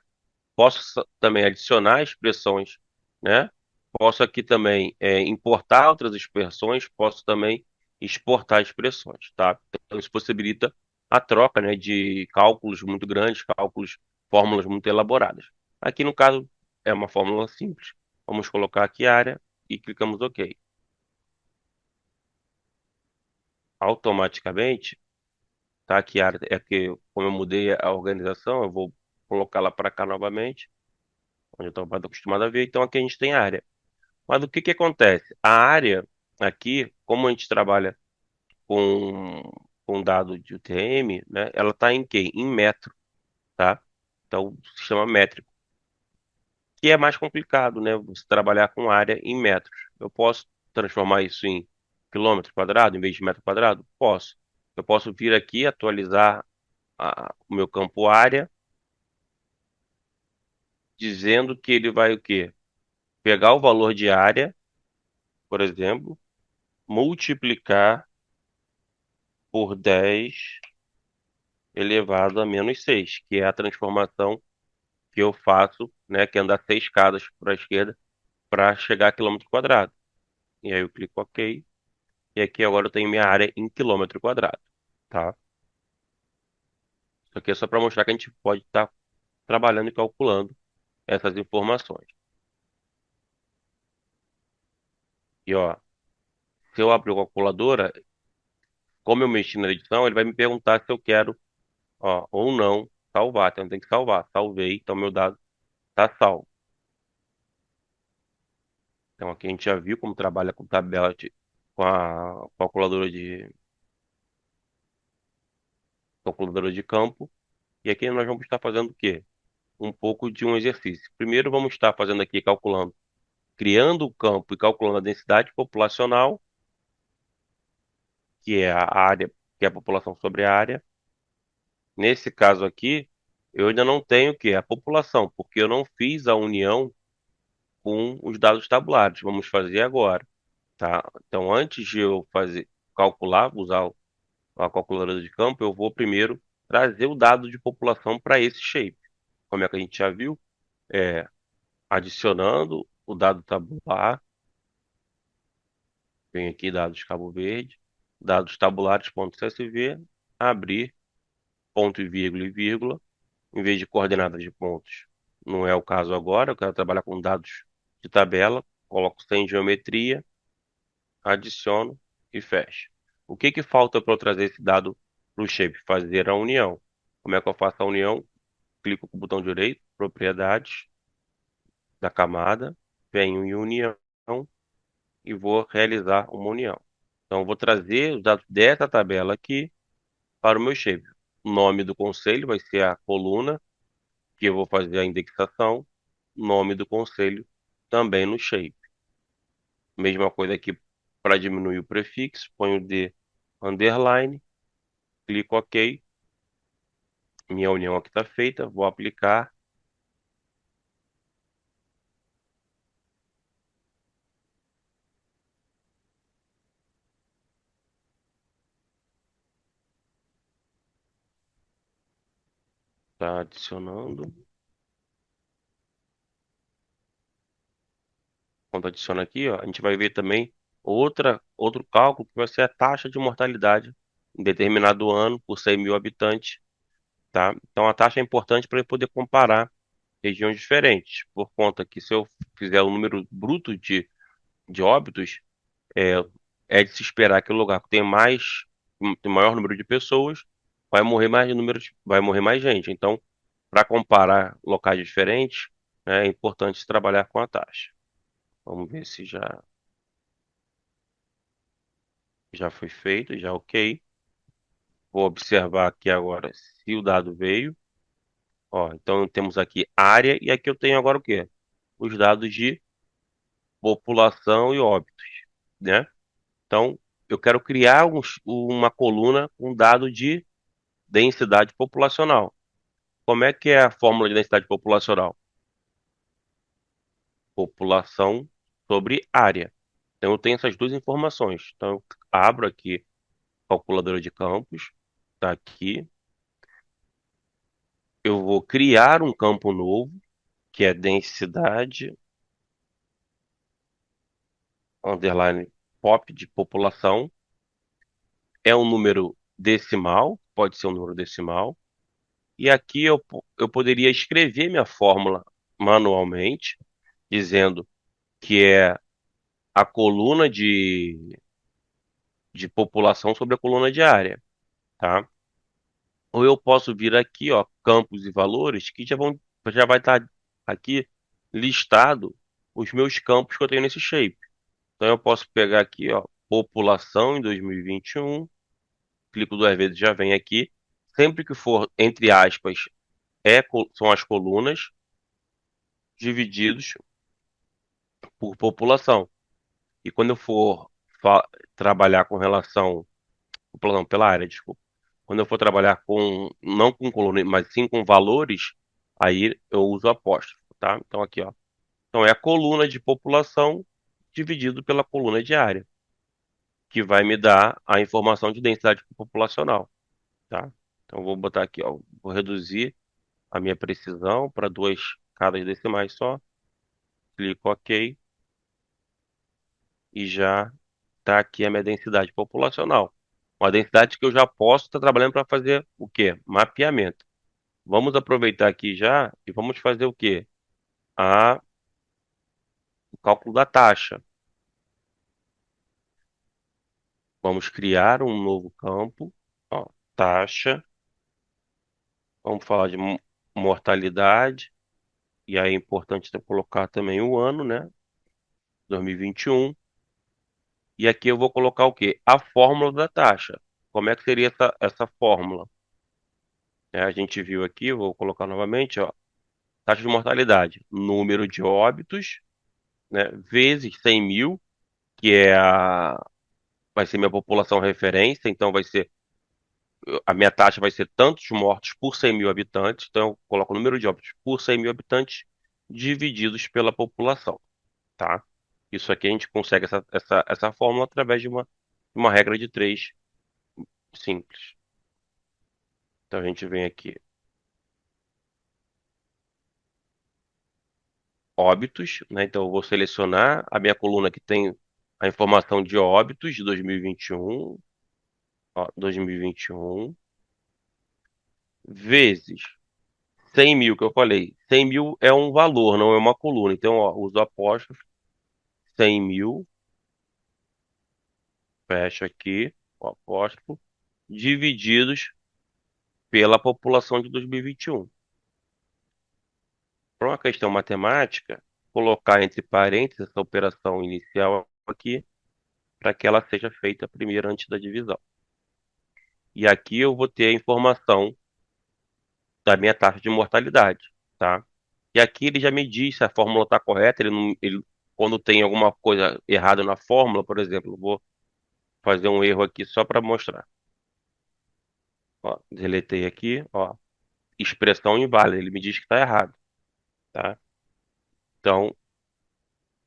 Posso também adicionar expressões, né? Posso aqui também importar outras expressões, posso também exportar expressões, tá? Então isso possibilita a troca, né, de cálculos muito grandes, cálculos, fórmulas muito elaboradas. Aqui no caso é uma fórmula simples. Vamos colocar aqui área e clicamos OK. Automaticamente, tá aqui a área, é que como eu mudei a organização, eu vou colocá-la para cá novamente, onde eu estou mais acostumado a ver. Então aqui a gente tem a área. Mas o que que acontece? A área aqui, como a gente trabalha com, com dado de UTM, né? Ela está em quê? Em metro, tá? Então, sistema métrico, que é mais complicado, né? Você trabalhar com área em metros. Eu posso transformar isso em quilômetro quadrado em vez de metro quadrado? Posso. Eu posso vir aqui atualizar o meu campo área, dizendo que ele vai o quê? Pegar o valor de área, por exemplo, multiplicar por 10 elevado a menos 6, que é a transformação que eu faço, né, que é andar 6 escadas para a esquerda para chegar a quilômetro quadrado. E aí eu clico OK, e aqui agora eu tenho minha área em quilômetro quadrado, tá? Isso aqui é só para mostrar que a gente pode estar trabalhando e calculando essas informações. E ó, se eu abrir a calculadora, como eu mexi na edição, ele vai me perguntar se eu quero, ó, ou não salvar. Então tem que salvar. Salvei, então meu dado está salvo. Então aqui a gente já viu como trabalha com tabela com a calculadora de campo. E aqui nós vamos estar fazendo o quê? Um pouco de um exercício. Primeiro vamos estar fazendo aqui calculando, criando o campo e calculando a densidade populacional, que é a área, que é a população sobre a área. Nesse caso aqui, eu ainda não tenho o quê? A população, porque eu não fiz a união com os dados tabulares. Vamos fazer agora, tá? Então, antes de eu fazer calcular, usar a calculadora de campo, eu vou primeiro trazer o dado de população para esse shape. Como é que a gente já viu? É, adicionando o dado tabular, vem aqui dados Cabo Verde, dados tabulares.csv, abrir, ponto e vírgula, em vez de coordenadas de pontos. Não é o caso agora, eu quero trabalhar com dados de tabela, coloco sem geometria, adiciono e fecho. O que que falta para eu trazer esse dado para o shape? Fazer a união. Como é que eu faço a união? clico com o botão direito, propriedades da camada, venho em união e vou realizar uma união. Então, eu vou trazer os dados dessa tabela aqui para o meu shape. O nome do conselho vai ser a coluna, que eu vou fazer a indexação. Nome do conselho também no shape. Mesma coisa aqui para diminuir o prefixo, ponho de underline, clico OK. Minha união aqui está feita, vou aplicar. Está adicionando. Quando adiciona aqui, ó, a gente vai ver também outro cálculo que vai ser a taxa de mortalidade em determinado ano por 100 mil habitantes, tá? Então a taxa é importante para poder comparar regiões diferentes, por conta que se eu fizer o número bruto de óbitos, é, é de se esperar que o lugar que tem maior número de pessoas, vai morrer mais gente. Então, para comparar locais diferentes, né, é importante trabalhar com a taxa. Vamos ver se já foi feito, já ok. Vou observar aqui agora se o dado veio. Ó, então temos aqui área e aqui eu tenho agora o quê? Os dados de população e óbitos, né? Então, eu quero criar uma coluna com dado de densidade populacional. Como é que é a fórmula de densidade populacional? População sobre área. Então, eu tenho essas duas informações. Então, eu abro aqui a calculadora de campos, está aqui. Eu vou criar um campo novo, que é densidade, underline, pop de população. É um número decimal, pode ser um número decimal. E aqui eu poderia escrever minha fórmula manualmente, dizendo que é a coluna de população sobre a coluna de área, tá? Ou eu posso vir aqui, ó, campos e valores, que já vai estar aqui listado os meus campos que eu tenho nesse shape. Então eu posso pegar aqui, ó, população em 2021, clico duas vezes, já vem aqui. Sempre que for, entre aspas, são as colunas divididos por população. E quando eu for trabalhar com relação, não, pela área, desculpa. Quando eu for trabalhar não com coluna, mas sim com valores, aí eu uso apóstrofo, tá? Então aqui, ó. Então é a coluna de população dividido pela coluna de área, que vai me dar a informação de densidade populacional, tá? Então eu vou botar aqui, ó. Vou reduzir a minha precisão para duas casas decimais só. Clico OK e já está aqui a minha densidade populacional. Uma densidade que eu já posso estar trabalhando para fazer o quê? Mapeamento. Vamos aproveitar aqui já e vamos fazer o quê? O cálculo da taxa. Vamos criar um novo campo, ó, taxa. Vamos falar de mortalidade. E aí é importante colocar também o ano, né? 2021. E aqui eu vou colocar o quê? A fórmula da taxa. Como é que seria essa fórmula? A gente viu aqui, vou colocar novamente, ó. Taxa de mortalidade, número de óbitos, né, vezes 100 mil, que vai ser minha população referência, então a minha taxa vai ser tantos mortos por 100 mil habitantes, então eu coloco o número de óbitos por 100 mil habitantes divididos pela população, tá? Isso aqui a gente consegue essa fórmula através de uma regra de três simples. Então a gente vem aqui, óbitos, né? Então eu vou selecionar a minha coluna que tem a informação de óbitos de 2021, ó, 2021, vezes 100 mil que eu falei. 100 mil é um valor, não é uma coluna. Então, ó, uso apóstrofo, 100 mil, fecha aqui, o apóstrofo, divididos pela população de 2021. para uma questão matemática, colocar entre parênteses essa operação inicial aqui, para que ela seja feita primeiro antes da divisão. E aqui eu vou ter a informação da minha taxa de mortalidade, tá? E aqui ele já me diz se a fórmula está correta, quando tem alguma coisa errada na fórmula, por exemplo, eu vou fazer um erro aqui só para mostrar. Ó, deletei aqui, ó, expressão inválida, ele me diz que está errado, tá? Então,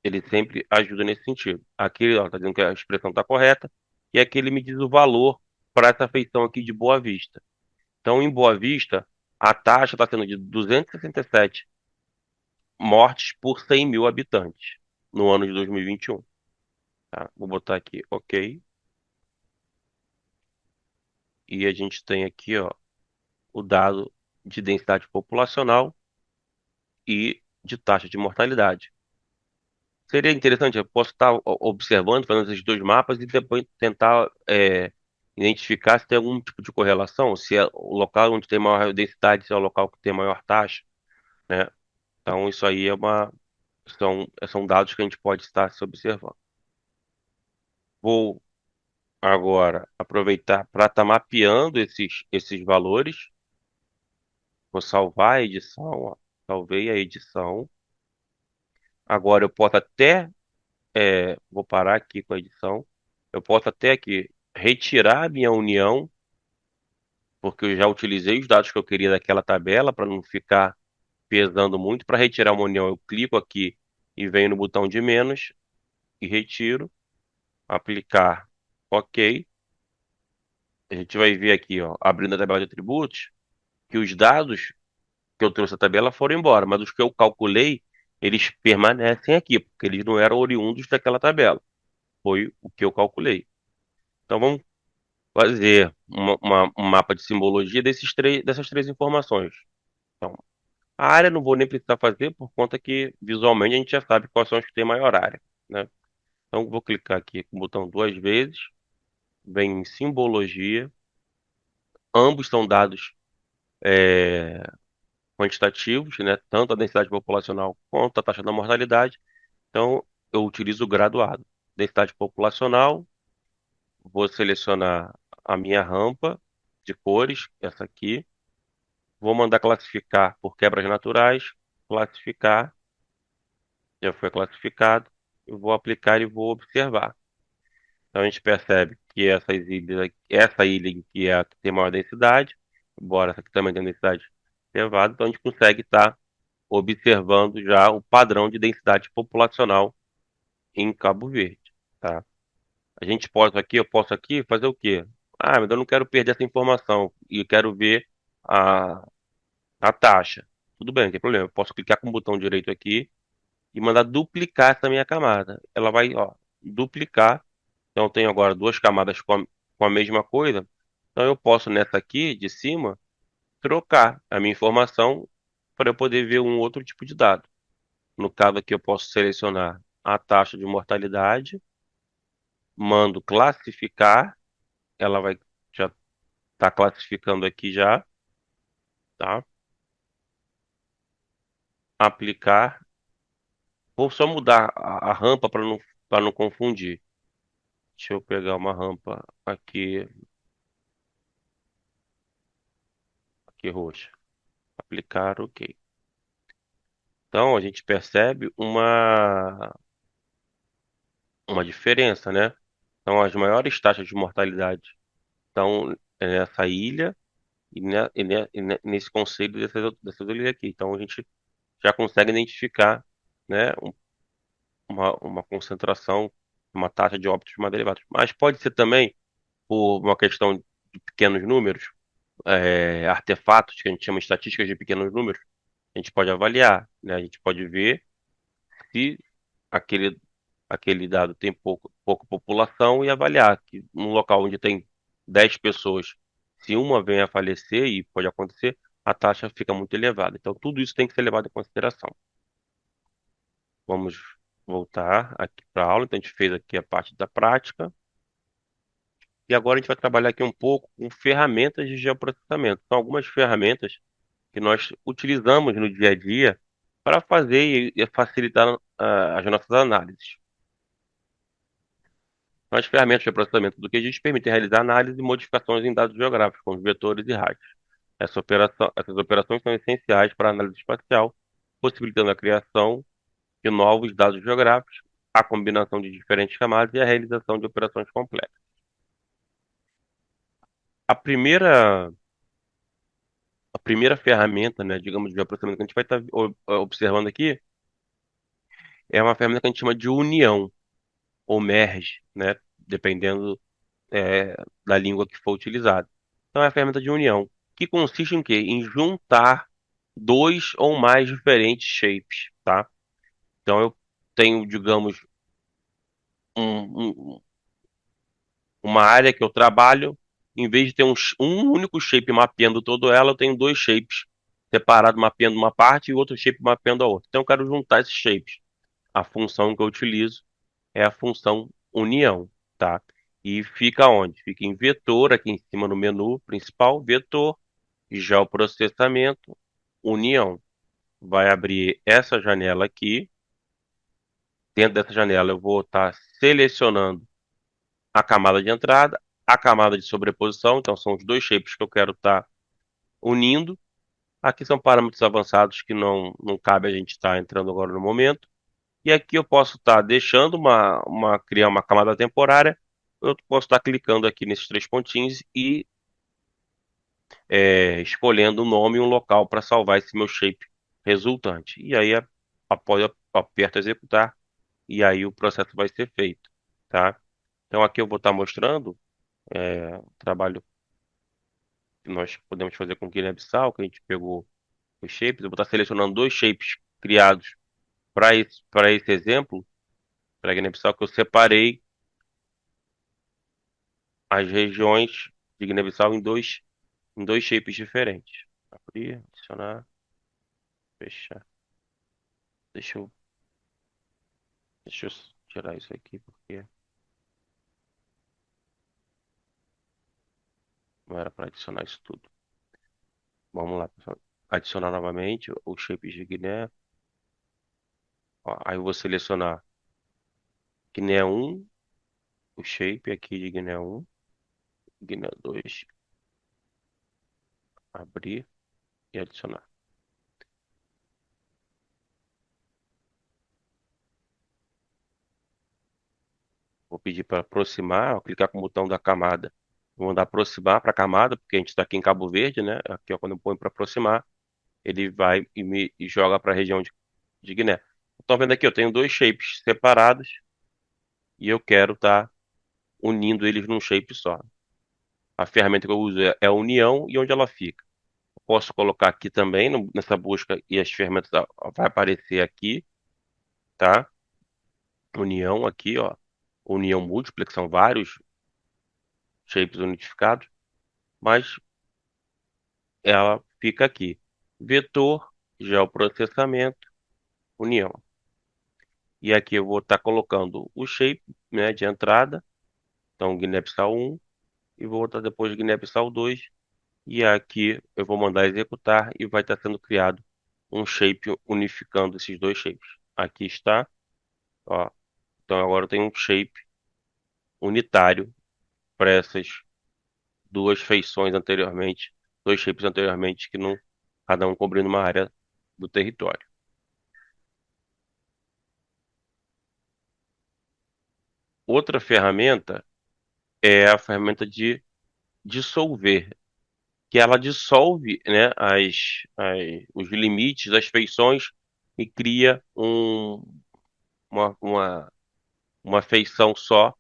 ele sempre ajuda nesse sentido. Aqui, ó, tá dizendo que a expressão está correta, e aqui ele me diz o valor para essa feição aqui de Boa Vista. Então, em Boa Vista, a taxa está sendo de 267 mortes por 100 mil habitantes no ano de 2021. Tá? Vou botar aqui, ok. E a gente tem aqui, ó, o dado de densidade populacional e de taxa de mortalidade. Seria interessante, eu posso estar observando, fazendo esses dois mapas e depois tentar identificar se tem algum tipo de correlação, se é o local onde tem maior densidade, se é o local que tem maior taxa, né? Então, isso aí são dados que a gente pode estar se observando. Vou agora aproveitar para estar mapeando esses valores. Vou salvar a edição, ó. Salvei a edição. Agora eu posso até, vou parar aqui com a edição. Eu posso até aqui retirar a minha união, porque eu já utilizei os dados que eu queria daquela tabela para não ficar pesando muito. Para retirar uma união, eu clico aqui e venho no botão de menos e retiro. Aplicar, ok. A gente vai ver aqui, ó, abrindo a tabela de atributos, que os dados que eu trouxe a tabela foram embora, mas os que eu calculei, eles permanecem aqui, porque eles não eram oriundos daquela tabela. Foi o que eu calculei. Então vamos fazer um mapa de simbologia dessas três informações. Então, a área não vou nem precisar fazer, por conta que visualmente a gente já sabe quais são os que têm maior área, né? Então vou clicar aqui com o botão duas vezes, vem em simbologia. Ambos são dados é, quantitativos, né? Tanto a densidade populacional quanto a taxa da mortalidade. Então, eu utilizo o graduado. Densidade populacional, vou selecionar a minha rampa de cores, essa aqui. Vou mandar classificar por quebras naturais, classificar, já foi classificado. Eu vou aplicar e vou observar. Então, a gente percebe que essa ilha aqui é a que tem maior densidade, embora essa aqui também tenha densidade elevada, então a gente consegue estar observando já o padrão de densidade populacional em Cabo Verde, tá? A gente pode aqui, eu posso aqui fazer o quê? Ah, mas eu não quero perder essa informação e quero ver a, a taxa. Tudo bem, não tem problema. Eu posso clicar com o botão direito aqui e mandar duplicar essa minha camada. Ela vai, ó, duplicar. Então eu tenho agora duas camadas com a mesma coisa. Então eu posso nessa aqui de cima trocar a minha informação para eu poder ver um outro tipo de dado. No caso aqui eu posso selecionar a taxa de mortalidade, mando classificar, ela vai já tá classificando aqui já, tá? Aplicar. Vou só mudar a rampa para não confundir. Deixa eu pegar uma rampa aqui roxa. Aplicar, ok. Então a gente percebe uma diferença, né? Então as maiores taxas de mortalidade estão nessa ilha nesse conselho dessas ilhas aqui. Então a gente já consegue identificar, né, uma concentração, uma taxa de óbitos mais elevada. Mas pode ser também por uma questão de pequenos números, artefatos, que a gente chama de estatísticas de pequenos números, a gente pode avaliar, né? A gente pode ver se aquele, aquele dado tem pouca população e avaliar que num local onde tem 10 pessoas, se uma vem a falecer, e pode acontecer, a taxa fica muito elevada. Então, tudo isso tem que ser levado em consideração. Vamos voltar aqui para a aula. Então, a gente fez aqui a parte da prática. E agora a gente vai trabalhar aqui um pouco com ferramentas de geoprocessamento. São algumas ferramentas que nós utilizamos no dia a dia para fazer e facilitar as nossas análises. Então, as ferramentas de processamento do QGIS permitem realizar análise e modificações em dados geográficos, como vetores e rastros. Essas operações são essenciais para a análise espacial, possibilitando a criação de novos dados geográficos, a combinação de diferentes camadas e a realização de operações complexas. A primeira, a primeira ferramenta, né, digamos, de processamento que a gente vai estar observando aqui é uma ferramenta que a gente chama de união ou merge, né, dependendo da língua que for utilizada. Então, é a ferramenta de união, que consiste em quê? Em juntar dois ou mais diferentes shapes, tá? Então, eu tenho, digamos, um, uma área que eu trabalho, em vez de ter um único shape mapeando toda ela, eu tenho dois shapes separados mapeando uma parte e outro shape mapeando a outra. Então eu quero juntar esses shapes. A função que eu utilizo é a função união, tá? E fica onde? Fica em vetor, aqui em cima no menu principal, vetor, geoprocessamento, união. Vai abrir essa janela aqui. Dentro dessa janela eu vou estar selecionando a camada de entrada, a camada de sobreposição, então são os dois shapes que eu quero estar unindo. Aqui são parâmetros avançados que não cabe a gente estar entrando agora no momento. E aqui eu posso estar deixando criar uma camada temporária, eu posso estar clicando aqui nesses três pontinhos e escolhendo um nome e um local para salvar esse meu shape resultante. E aí, após eu aperto executar, e aí o processo vai ser feito, tá? Então aqui eu vou estar mostrando o trabalho que nós podemos fazer com Guiné-Bissau, que a gente pegou os shapes. Eu vou estar selecionando dois shapes criados para esse exemplo, para Guiné-Bissau, que eu separei as regiões de Guiné-Bissau em dois shapes diferentes. Abrir, adicionar, fechar. Deixa eu, deixa eu tirar isso aqui, porque não era para adicionar isso tudo. Vamos lá, pessoal. Adicionar novamente os shapes de Guiné. Ó, aí eu vou selecionar Guiné 1, o shape aqui de Guiné 1, Guiné 2, abrir e adicionar. Vou pedir para aproximar, vou clicar com o botão da camada. Vou mandar aproximar para a camada, porque a gente está aqui em Cabo Verde, né? Aqui, ó, quando eu ponho para aproximar, ele vai e joga para a região de Guiné. Estão vendo aqui, eu tenho dois shapes separados e eu quero estar unindo eles num shape só. A ferramenta que eu uso é a união e onde ela fica. Posso colocar aqui também nessa busca e as ferramentas vai aparecer aqui, tá? União aqui, ó. União múltipla, que são vários shapes unificados, mas ela fica aqui. Vetor, geoprocessamento, união. E aqui eu vou estar colocando o shape, né, de entrada. Então, Guiné-Bissau 1. E vou botar depois Guiné-Bissau 2. E aqui eu vou mandar executar e vai estar sendo criado um shape unificando esses dois shapes. Aqui está. Ó. Então agora eu tenho um shape unitário para essas duas feições anteriormente, dois shapes anteriormente que não, cada um cobrindo uma área do território. Outra ferramenta é a ferramenta de dissolver, que ela dissolve, né, os limites das feições e cria uma, uma, uma feição só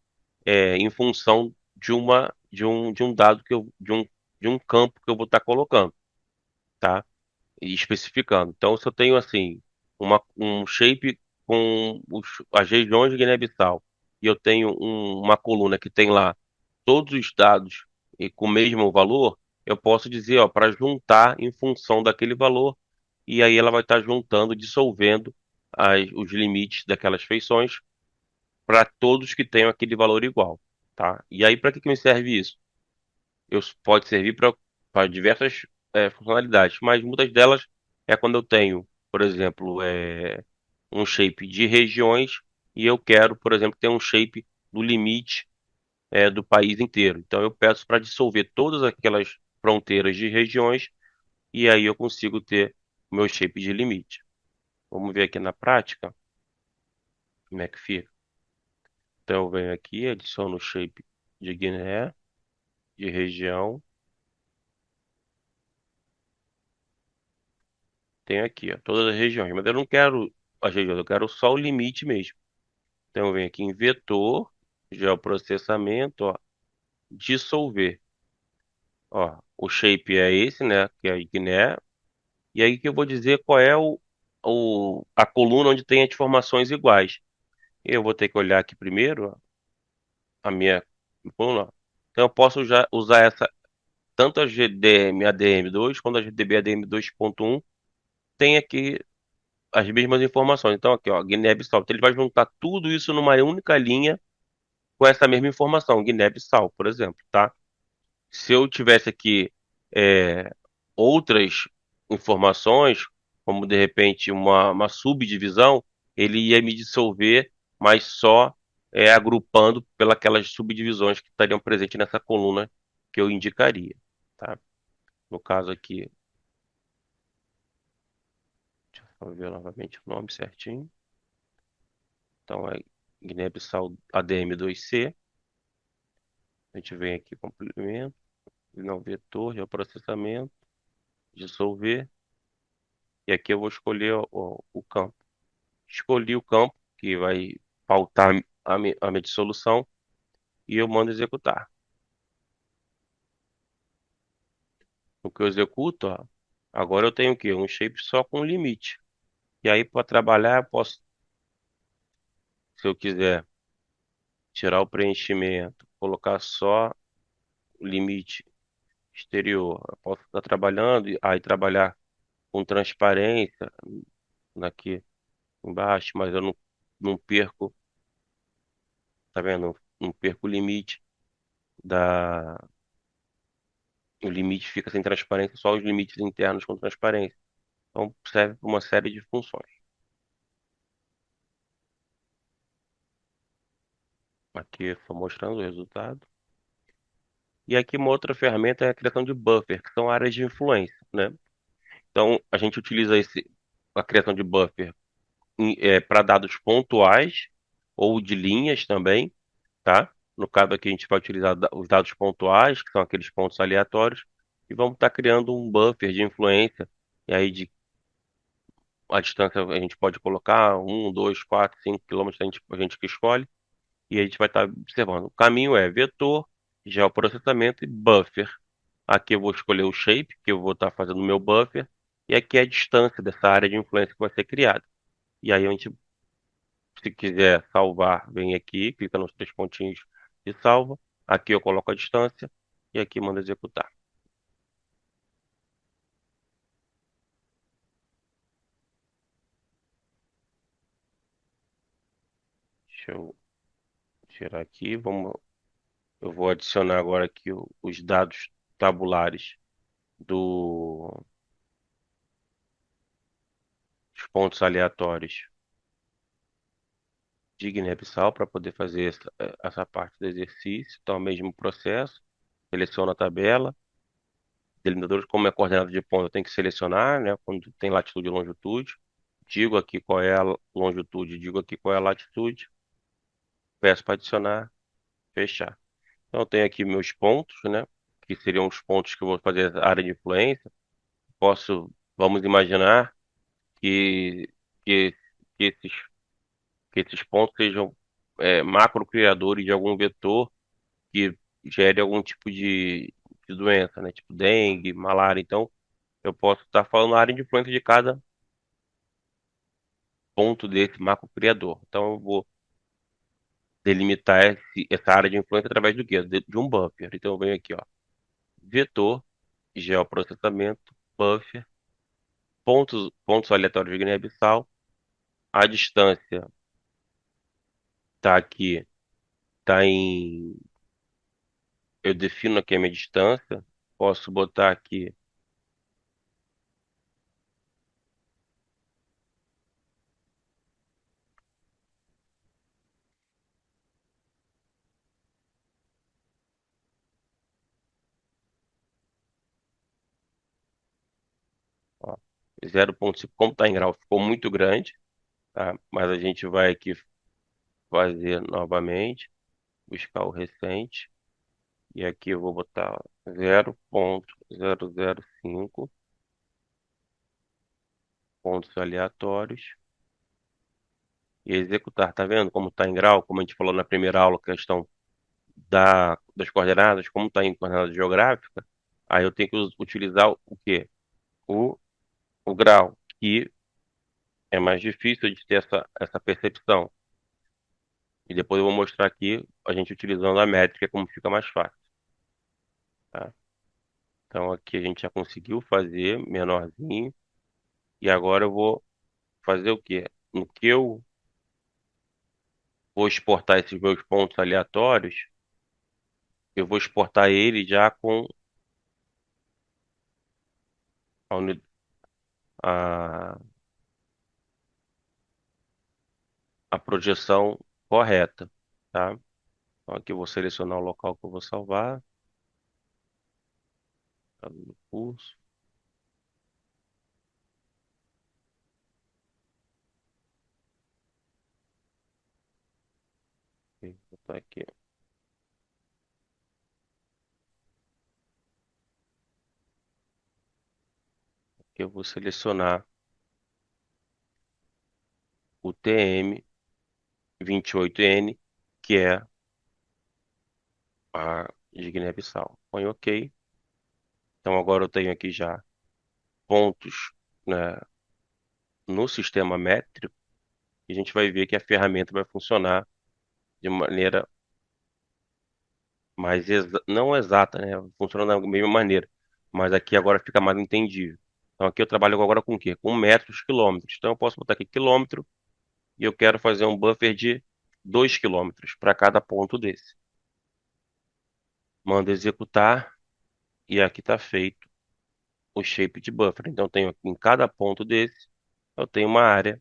em função de um dado de um campo que eu vou estar colocando, tá? E especificando. Então, se eu tenho assim um shape com as regiões de Guiné-Bissau e eu tenho uma coluna que tem lá todos os dados e com o mesmo valor, eu posso dizer, ó, para juntar em função daquele valor e aí ela vai estar juntando, dissolvendo os limites daquelas feições para todos que tenham aquele valor igual, tá? E aí para que me serve isso? Pode servir para diversas funcionalidades, mas muitas delas é quando eu tenho, por exemplo, um shape de regiões e eu quero, por exemplo, ter um shape do limite do país inteiro. Então eu peço para dissolver todas aquelas fronteiras de regiões e aí eu consigo ter o meu shape de limite. Vamos ver aqui na prática como é que fica. Então eu venho aqui, adiciono o shape de Guiné, de região. Tenho aqui, ó, todas as regiões, mas eu não quero as regiões, eu quero só o limite mesmo. Então eu venho aqui em vetor, geoprocessamento, ó, dissolver. Ó, o shape é esse, né? Que é a Guiné. E aí que eu vou dizer qual é a coluna onde tem as informações iguais. Eu vou ter que olhar aqui primeiro, ó, a minha coluna. Ó. Então eu posso usar essa, tanto a GDM ADM2 quanto a GDB ADM2.1 tem aqui as mesmas informações. Então aqui, ó, Guiné-Bissau. Então ele vai juntar tudo isso numa única linha com essa mesma informação, Guiné-Bissau, por exemplo, tá? Se eu tivesse aqui é, outras informações, como de repente uma subdivisão, ele ia me dissolver, mas só agrupando pelas subdivisões que estariam presentes nessa coluna que eu indicaria, tá? No caso aqui, deixa eu só ver novamente o nome certinho. Então é Guiné-Bissau ADM2C. A gente vem aqui, complemento, não vetor, reprocessamento, dissolver. E aqui eu vou escolher o campo. Escolhi o campo que vai pautar a minha dissolução e eu mando executar. No que eu executo, ó, agora eu tenho o quê? Um shape só com limite. E aí para trabalhar, eu posso, se eu quiser, tirar o preenchimento, colocar só o limite exterior. Eu posso estar trabalhando e aí trabalhar com transparência aqui embaixo, mas eu não perco, tá vendo? Não perco o limite da o limite fica sem transparência, só os limites internos com transparência. Então serve para uma série de funções. Aqui estou mostrando o resultado. E aqui uma outra ferramenta é a criação de buffer, que são áreas de influência, né? Então a gente utiliza a criação de buffer para dados pontuais ou de linhas também, tá? No caso aqui a gente vai utilizar os dados pontuais, que são aqueles pontos aleatórios, e vamos estar criando um buffer de influência, e aí de a distância a gente pode colocar 1, 2, 4, 5 quilômetros, a gente que escolhe, e a gente vai estar observando. O caminho é vetor, geoprocessamento e buffer. Aqui eu vou escolher o shape, que eu vou estar fazendo o meu buffer, e aqui é a distância dessa área de influência que vai ser criada. E aí a gente, se quiser salvar, vem aqui, clica nos três pontinhos e salva. Aqui eu coloco a distância e aqui manda executar. Deixa eu tirar aqui, eu vou adicionar agora aqui os dados tabulares dos pontos aleatórios de Guiné-Bissau para poder fazer essa parte do exercício. Então, é o mesmo processo, seleciono a tabela, delimitadores, como é coordenada de ponto, eu tenho que selecionar, né, quando tem latitude e longitude. Digo aqui qual é a longitude, digo aqui qual é a latitude, peço para adicionar, fechar. Então, eu tenho aqui meus pontos, né, que seriam os pontos que eu vou fazer a área de influência. Vamos imaginar que, que, que esses que esses pontos sejam macro criadores de algum vetor que gere algum tipo de doença, né? Tipo dengue, malária. Então, eu posso estar falando a área de influência de cada ponto desse macro criador. Então, eu vou delimitar essa área de influência através do quê? De um buffer. Então, eu venho aqui, ó, vetor, geoprocessamento, buffer, pontos aleatórios de Guiné-Bissau. A distância está aqui, está em eu defino aqui a minha distância, posso botar aqui 0,5, como está em grau, ficou muito grande, tá? Mas a gente vai aqui fazer novamente, buscar o recente, e aqui eu vou botar 0,005 pontos aleatórios e executar. Tá vendo como está em grau? Como a gente falou na primeira aula, questão das coordenadas, como está em coordenada geográfica, aí eu tenho que utilizar o quê? O, o grau, que é mais difícil de ter essa percepção. E depois eu vou mostrar aqui a gente utilizando a métrica como fica mais fácil, tá? Então aqui a gente já conseguiu fazer menorzinho e agora eu vou fazer o quê? No que eu vou exportar esses meus pontos aleatórios, eu vou exportar ele já com a, uni- a, a projeção correta, tá? Então aqui eu vou selecionar o local que eu vou salvar, tá no curso, vou botar aqui, aqui eu vou selecionar o TM 28N, que é a de Guiné-Bissau. Põe OK. Então agora eu tenho aqui já pontos, né, no sistema métrico e a gente vai ver que a ferramenta vai funcionar de maneira mais não exata, né? Funciona da mesma maneira, mas aqui agora fica mais entendível. Então aqui eu trabalho agora com o quê? Com metros, quilômetros. Então eu posso botar aqui quilômetro e eu quero fazer um buffer de 2 quilômetros para cada ponto desse. Mando executar e aqui está feito o shape de buffer. Então eu tenho aqui em cada ponto desse, eu tenho uma área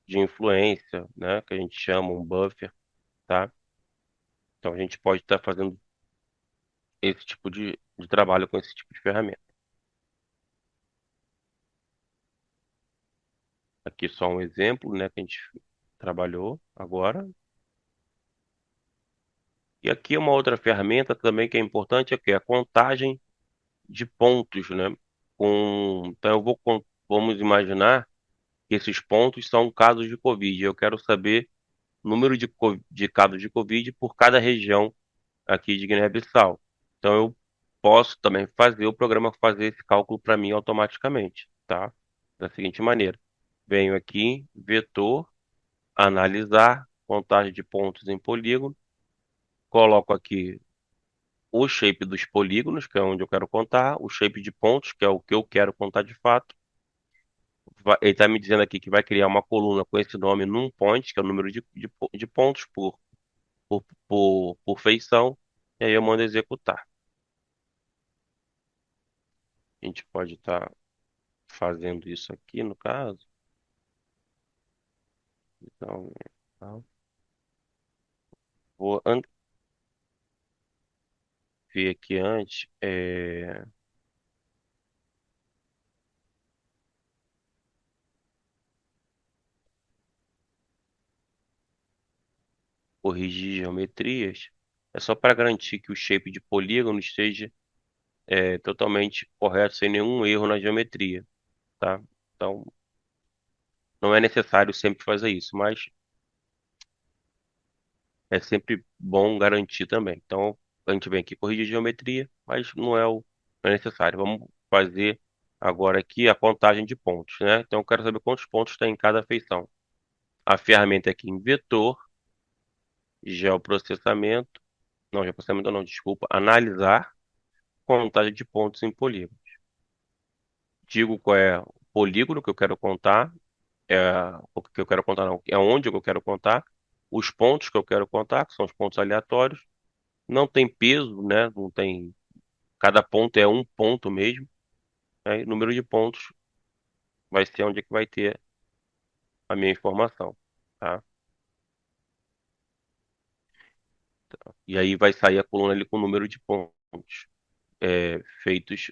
de influência, né, que a gente chama um buffer, tá? Então a gente pode estar fazendo esse tipo de trabalho com esse tipo de ferramenta. Aqui só um exemplo, né, que a gente trabalhou agora. E aqui uma outra ferramenta também que é importante é que é a contagem de pontos, né? Então vamos imaginar que esses pontos são casos de Covid. Eu quero saber o número de casos de Covid por cada região aqui de Guiné-Bissau. Então eu posso também fazer o programa fazer esse cálculo para mim automaticamente, tá? Da seguinte maneira: venho aqui, vetor, analisar, contagem de pontos em polígono, coloco aqui o shape dos polígonos, que é onde eu quero contar, o shape de pontos, que é o que eu quero contar de fato. Ele está me dizendo aqui que vai criar uma coluna com esse nome num point, que é o número de pontos por feição, e aí eu mando executar. A gente pode estar fazendo isso aqui, no caso. Então, tá. Vou ver aqui antes, corrigir geometrias. É só para garantir que o shape de polígono esteja totalmente correto, sem nenhum erro na geometria, tá? Então, não é necessário sempre fazer isso, mas é sempre bom garantir também. Então, a gente vem aqui corrigir geometria, mas não é necessário. Vamos fazer agora aqui a contagem de pontos, né? Então, eu quero saber quantos pontos tem em cada feição. A ferramenta aqui em vetor, geoprocessamento, não, geoprocessamento não, desculpa, analisar, contagem de pontos em polígono. Digo qual é o polígono que eu quero contar, é o que eu quero contar, não, é onde eu quero contar, os pontos que eu quero contar, que são os pontos aleatórios. Não tem peso, né? Não tem. Cada ponto é um ponto mesmo, né? E o número de pontos vai ser onde é que vai ter a minha informação, tá? E aí vai sair a coluna ali com o número de pontos feitos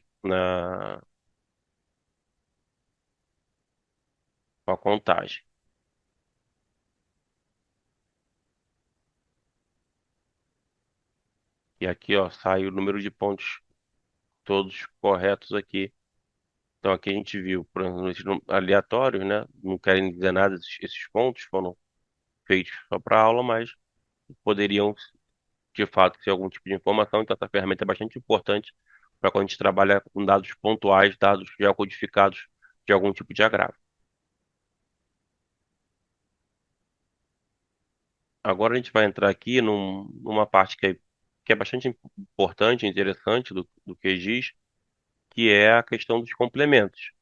com a contagem. E aqui, ó, sai o número de pontos todos corretos aqui. Então aqui a gente viu, por exemplo, esses aleatórios, né? Não querem dizer nada, esses pontos foram feitos só para aula, mas poderiam, de fato, ser algum tipo de informação. Então essa ferramenta é bastante importante para quando a gente trabalha com dados pontuais, dados já codificados de algum tipo de agravo. Agora a gente vai entrar aqui numa parte que é bastante importante, interessante do QGIS, que é a questão dos complementos,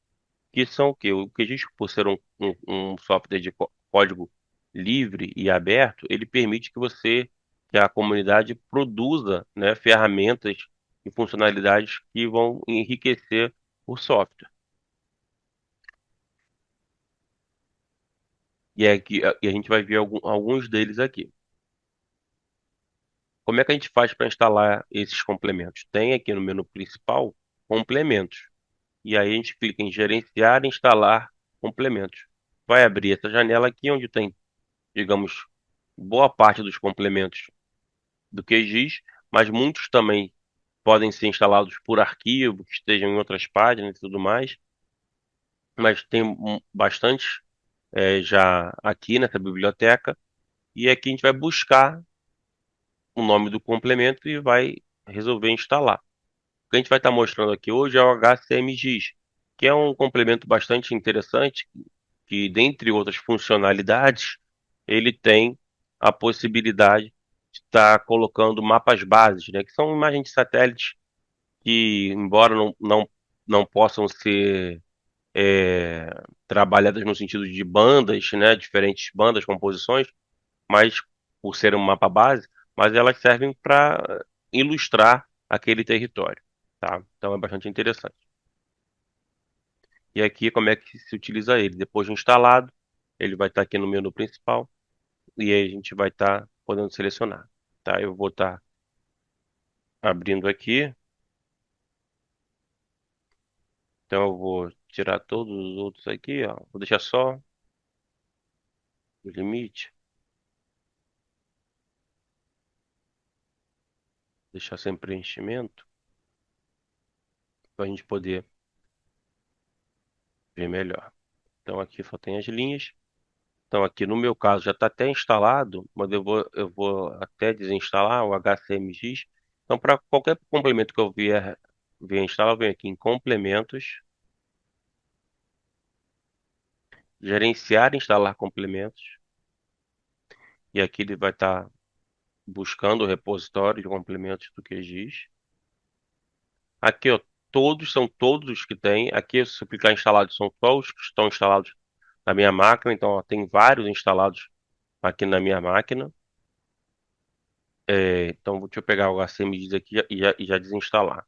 que são o quê? O QGIS, por ser um software de código livre e aberto, ele permite que a comunidade produza, né, ferramentas e funcionalidades que vão enriquecer o software. E a gente vai ver alguns deles aqui. Como é que a gente faz para instalar esses complementos? Tem aqui no menu principal complementos. E aí a gente clica em gerenciar e instalar complementos. Vai abrir essa janela aqui onde tem, digamos, boa parte dos complementos do QGIS, mas muitos também podem ser instalados por arquivo, que estejam em outras páginas e tudo mais. Mas tem bastante já aqui nessa biblioteca. E aqui a gente vai buscar o nome do complemento e vai resolver instalar. O que a gente vai estar mostrando aqui hoje é o HCMGIS, que é um complemento bastante interessante, que, dentre outras funcionalidades, ele tem a possibilidade de estar colocando mapas bases, né, que são imagens de satélites que, embora não possam ser trabalhadas no sentido de bandas, né, diferentes bandas, composições, mas por ser um mapa base, mas elas servem para ilustrar aquele território, tá? Então é bastante interessante. E aqui como é que se utiliza ele? Depois de instalado, ele vai estar aqui no menu principal e aí a gente vai estar podendo selecionar, tá? Eu vou estar abrindo aqui, então eu vou tirar todos os outros aqui, ó. Vou deixar só o limite, deixar sem preenchimento, para a gente poder ver melhor. Então aqui só tem as linhas. Então, aqui no meu caso já está até instalado, mas eu vou até desinstalar o HCMX. Então, para qualquer complemento que eu vier instalar, eu venho aqui em complementos, gerenciar e instalar complementos. E aqui ele vai estar buscando o repositório de complementos do QGIS. Aqui, ó, são todos os que tem. Aqui, se eu clicar em instalados, são só os que estão instalados na minha máquina. Então, ó, tem vários instalados aqui na minha máquina. Então, deixa eu pegar o HCMX aqui e já desinstalar.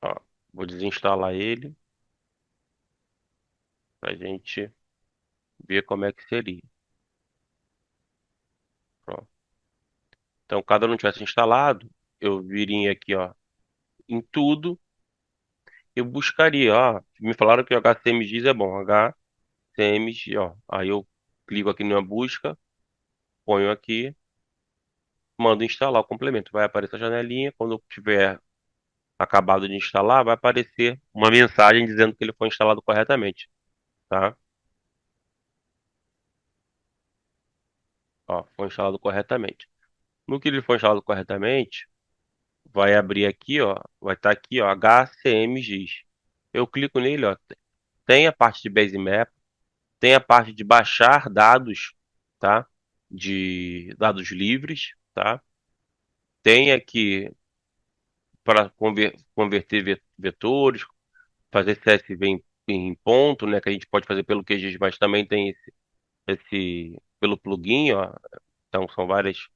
Ó, vou desinstalar ele pra gente ver como é que seria. Pronto. Então, caso eu não tivesse instalado, eu viria aqui, ó, em tudo, eu buscaria, ó, me falaram que o HCMGIS é bom, HCMG, ó. Aí eu clico aqui na busca, ponho aqui, mando instalar o complemento. Vai aparecer a janelinha, quando eu tiver acabado de instalar, vai aparecer uma mensagem dizendo que ele foi instalado corretamente, tá? Ó, foi instalado corretamente. No que ele foi instalado corretamente, vai abrir aqui, ó, vai estar aqui, ó, HCMGIS. Eu clico nele, ó, tem a parte de base map, tem a parte de baixar dados, tá? De dados livres, tá? Tem aqui para converter vetores, fazer CSV em ponto, né? Que a gente pode fazer pelo QGIS, mas também tem esse pelo plugin, ó. Então são várias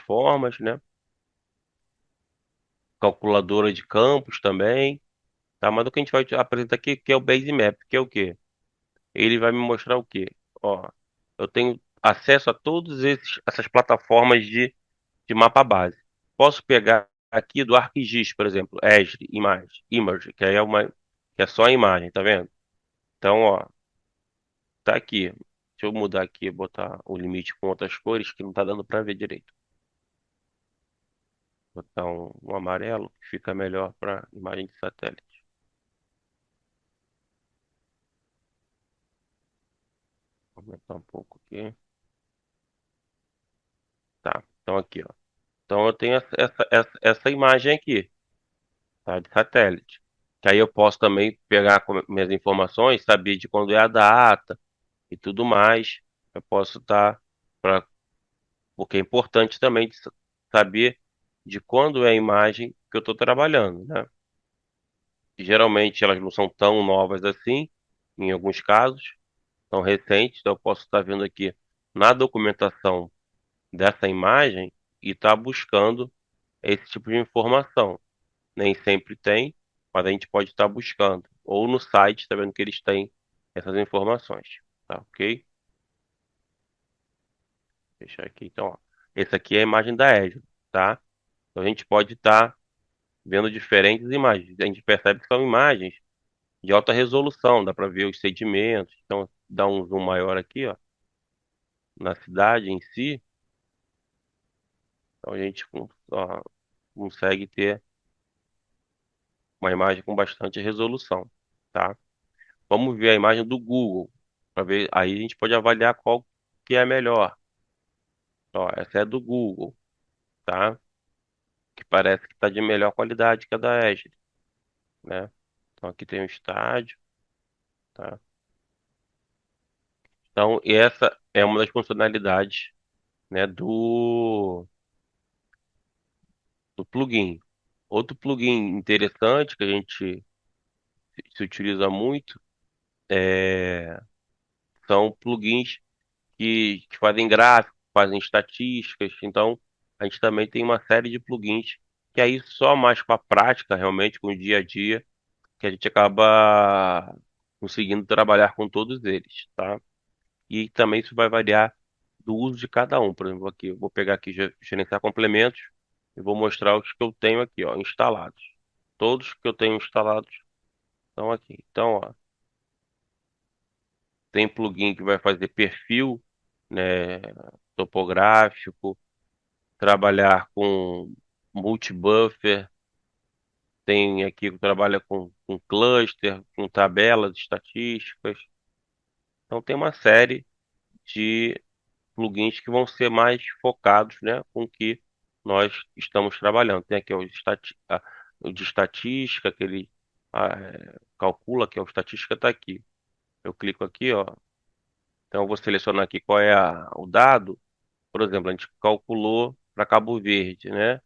formas, né? Calculadora de campos também. Tá, mas o que a gente vai apresentar aqui, que é o Base Map, que é o quê? Ele vai me mostrar o quê? Ó, eu tenho acesso a todas essas plataformas de mapa base. Posso pegar aqui do ArcGIS, por exemplo, Esri, Image, que aí que é só a imagem, tá vendo? Então, ó, tá aqui. Deixa eu mudar aqui, botar o limite com outras cores que não tá dando pra ver direito. Botar um amarelo que fica melhor para imagem de satélite. Vou aumentar um pouco aqui. Tá, então aqui, ó. Então eu tenho essa imagem aqui, tá, de satélite. Que aí eu posso também pegar minhas informações, saber de quando é a data e tudo mais. Eu posso estar, porque é importante também de saber de quando é a imagem que eu estou trabalhando, né? E geralmente elas não são tão novas assim, em alguns casos, são recentes, então eu posso estar vendo aqui na documentação dessa imagem e estar buscando esse tipo de informação. Nem sempre tem, mas a gente pode estar buscando. Ou no site, está vendo que eles têm essas informações. Tá ok? Deixar aqui então, ó. Esse aqui é a imagem da Esdras, tá? Então a gente pode estar vendo diferentes imagens. A gente percebe que são imagens de alta resolução, dá para ver os sedimentos. Então, dá um zoom maior aqui, ó, na cidade em si. Então a gente ó, consegue ter uma imagem com bastante resolução, tá? Vamos ver a imagem do Google, para ver, aí a gente pode avaliar qual que é a melhor. Ó, essa é do Google, tá? Que parece que está de melhor qualidade que a da Azure, né? Então aqui tem um estádio, tá? Então essa é uma das funcionalidades, né, do plugin. Outro plugin interessante que a gente se utiliza muito são plugins que fazem gráficos, fazem estatísticas. Então, a gente também tem uma série de plugins que aí só mais com a prática, realmente, com o dia a dia, que a gente acaba conseguindo trabalhar com todos eles, tá? E também isso vai variar do uso de cada um. Por exemplo, aqui, eu vou pegar aqui gerenciar complementos e vou mostrar os que eu tenho aqui, ó, instalados. Todos que eu tenho instalados estão aqui. Então, ó, tem plugin que vai fazer perfil, né, topográfico, trabalhar com multibuffer, tem aqui que trabalha com cluster, com tabelas estatísticas. Então tem uma série de plugins que vão ser mais focados, né, com o que nós estamos trabalhando. Tem aqui o de estatística, que ele calcula que a estatística está aqui. Eu clico aqui, ó. Então eu vou selecionar aqui qual é o dado. Por exemplo, a gente calculou para Cabo Verde, né?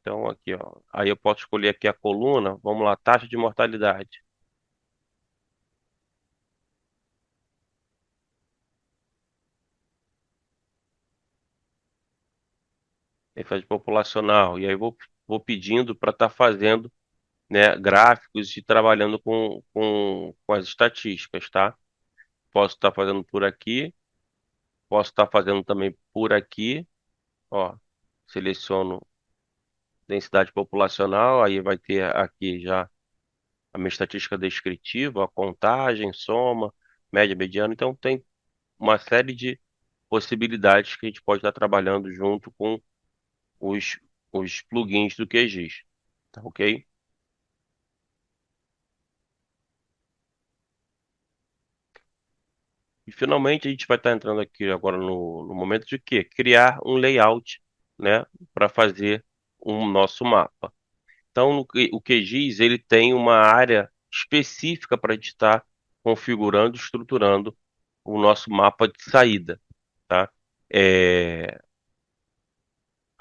Então, aqui, ó. Aí eu posso escolher aqui a coluna. Vamos lá, taxa de mortalidade. Efeito populacional. E aí vou pedindo para estar fazendo, né, gráficos e trabalhando com as estatísticas, tá? Posso estar fazendo por aqui. Posso estar fazendo também por aqui. Ó, seleciono densidade populacional. Aí vai ter aqui já a minha estatística descritiva, a contagem, soma, média, mediana. Então, tem uma série de possibilidades que a gente pode estar trabalhando junto com os, os plugins do QGIS, tá ok? E finalmente a gente vai estar entrando aqui agora no momento de quê? Criar um layout, né, para fazer um nosso mapa. Então, o QGIS ele tem uma área específica para a gente estar configurando, estruturando o nosso mapa de saída, tá? É,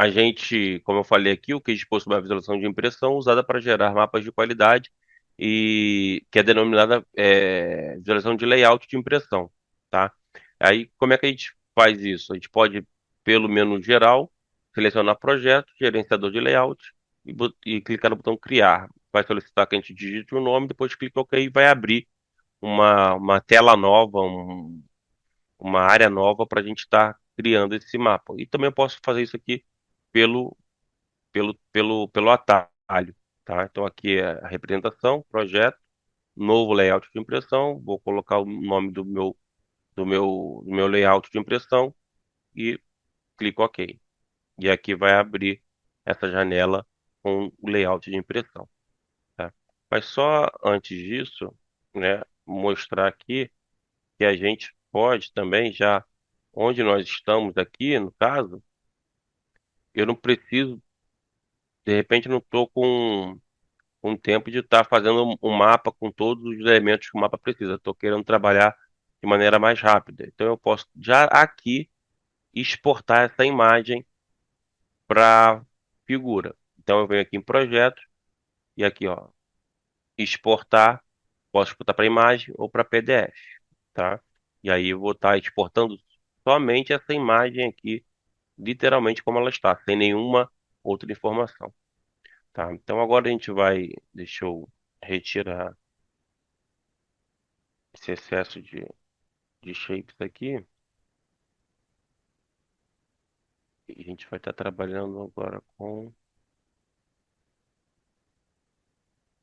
A gente, como eu falei aqui, o QGIS possui uma visualização de impressão usada para gerar mapas de qualidade e que é denominada visualização de layout de impressão, tá? Aí, como é que a gente faz isso? A gente pode, pelo menu geral, selecionar projeto, gerenciador de layout e clicar no botão criar. Vai solicitar que a gente digite o nome, depois clica OK e vai abrir uma tela nova, uma área nova para a gente estar criando esse mapa. E também eu posso fazer isso aqui pelo pelo atalho, tá? Então aqui é a representação, projeto, novo layout de impressão, vou colocar o nome do meu layout de impressão e clico OK. E aqui vai abrir essa janela com o layout de impressão, tá? Mas só antes disso, né, mostrar aqui que a gente pode também já, onde nós estamos aqui, no caso, eu não preciso, de repente não estou com tempo de estar fazendo um mapa com todos os elementos que o mapa precisa. Estou querendo trabalhar de maneira mais rápida. Então eu posso já aqui exportar essa imagem para figura. Então eu venho aqui em projetos e aqui, ó, exportar, posso exportar para imagem ou para PDF, tá? E aí eu vou estar exportando somente essa imagem aqui, literalmente como ela está, sem nenhuma outra informação, tá? Então agora a gente vai, deixa eu retirar esse excesso de shapes aqui e a gente vai estar trabalhando agora com,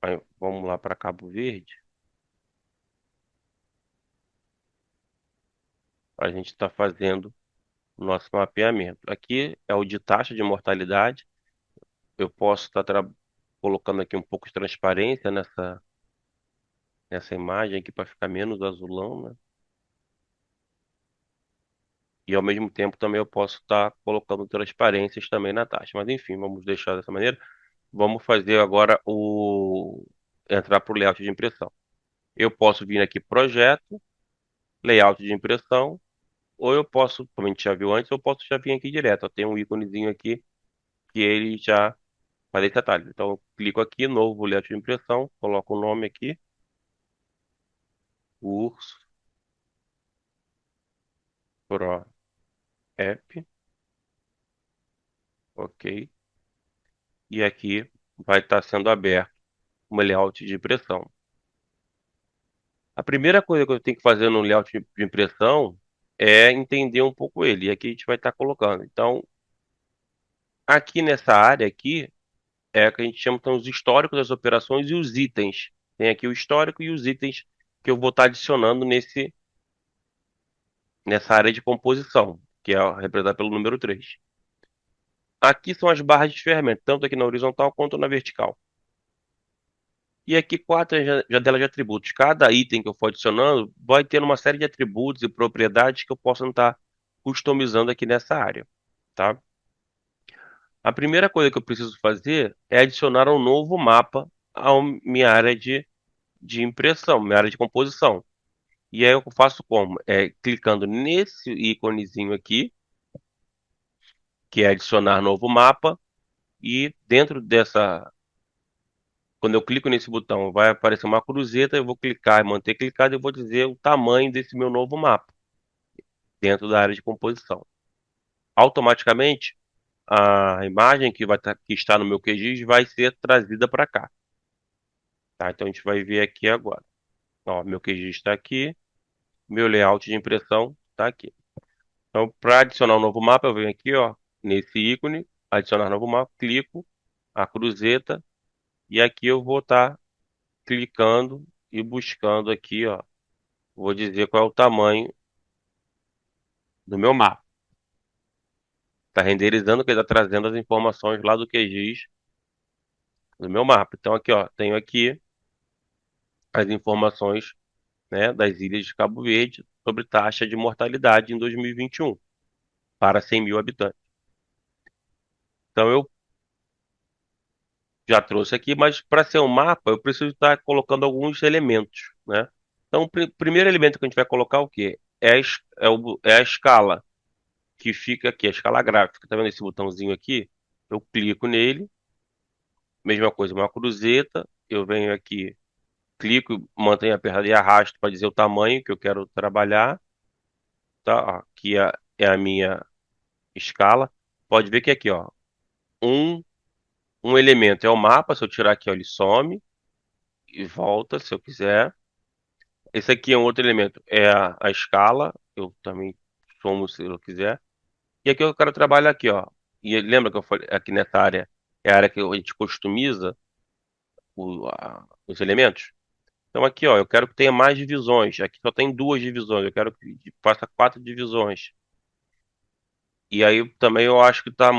aí, vamos lá para Cabo Verde, a gente está fazendo o nosso mapeamento. Aqui é o de taxa de mortalidade. Eu posso estar colocando aqui um pouco de transparência nessa imagem aqui para ficar menos azulão, né? E ao mesmo tempo também eu posso estar colocando transparências também na taxa. Mas enfim, vamos deixar dessa maneira. Vamos fazer agora entrar para o layout de impressão. Eu posso vir aqui projeto, layout de impressão, ou eu posso, como a gente já viu antes, eu posso já vir aqui direto. Tem um íconezinho aqui que ele já faz esse atalho. Então eu clico aqui, novo layout de impressão, coloco o nome aqui, Urso Pro App, ok. E aqui vai estar sendo aberto um layout de impressão. A primeira coisa que eu tenho que fazer no layout de impressão é entender um pouco ele. E aqui a gente vai estar colocando. Então, aqui nessa área aqui, é que a gente chama então, os históricos das operações e os itens. Tem aqui o histórico e os itens que eu vou estar adicionando nessa área de composição, que é representada pelo número 3. Aqui são as barras de ferramenta, tanto aqui na horizontal quanto na vertical. E aqui quatro janelas de atributos. Cada item que eu for adicionando vai ter uma série de atributos e propriedades que eu posso estar customizando aqui nessa área, tá? A primeira coisa que eu preciso fazer é adicionar um novo mapa à minha área de impressão, minha área de composição. E aí eu faço como? É clicando nesse íconezinho aqui, que é adicionar novo mapa, e dentro dessa, quando eu clico nesse botão, vai aparecer uma cruzeta, eu vou clicar e manter clicado e eu vou dizer o tamanho desse meu novo mapa dentro da área de composição. Automaticamente, a imagem que está no meu QGIS vai ser trazida para cá, tá? Então a gente vai ver aqui agora. Ó, meu QGIS está aqui, meu layout de impressão está aqui. Então, para adicionar um novo mapa, eu venho aqui, ó, nesse ícone, adicionar novo mapa, clico a cruzeta e aqui eu vou estar clicando e buscando aqui, ó, vou dizer qual é o tamanho do meu mapa. Está renderizando, que ele está trazendo as informações lá do QGIS do meu mapa. Então aqui, ó, tenho aqui as informações, né, das ilhas de Cabo Verde sobre taxa de mortalidade em 2021 para 100 mil habitantes. Então eu já trouxe aqui, mas para ser um mapa eu preciso estar colocando alguns elementos, né? Então o primeiro elemento que a gente vai colocar é o quê? É a escala que fica aqui, a escala gráfica. Tá vendo esse botãozinho aqui? Eu clico nele, mesma coisa, uma cruzeta, eu venho aqui, clico, mantenho apertado e arrasto para dizer o tamanho que eu quero trabalhar, tá? Ó, aqui é a minha escala. Pode ver que aqui, ó, um, um elemento é o mapa, se eu tirar aqui, ó, ele some e volta, se eu quiser. Esse aqui é um outro elemento, é a escala, eu também somo se eu quiser. E aqui eu quero trabalhar aqui, ó. E lembra que eu falei aqui nessa área, é a área que a gente customiza os elementos? Então aqui, ó, eu quero que tenha mais divisões. Aqui só tem duas divisões. Eu quero que faça quatro divisões. E aí também eu acho que está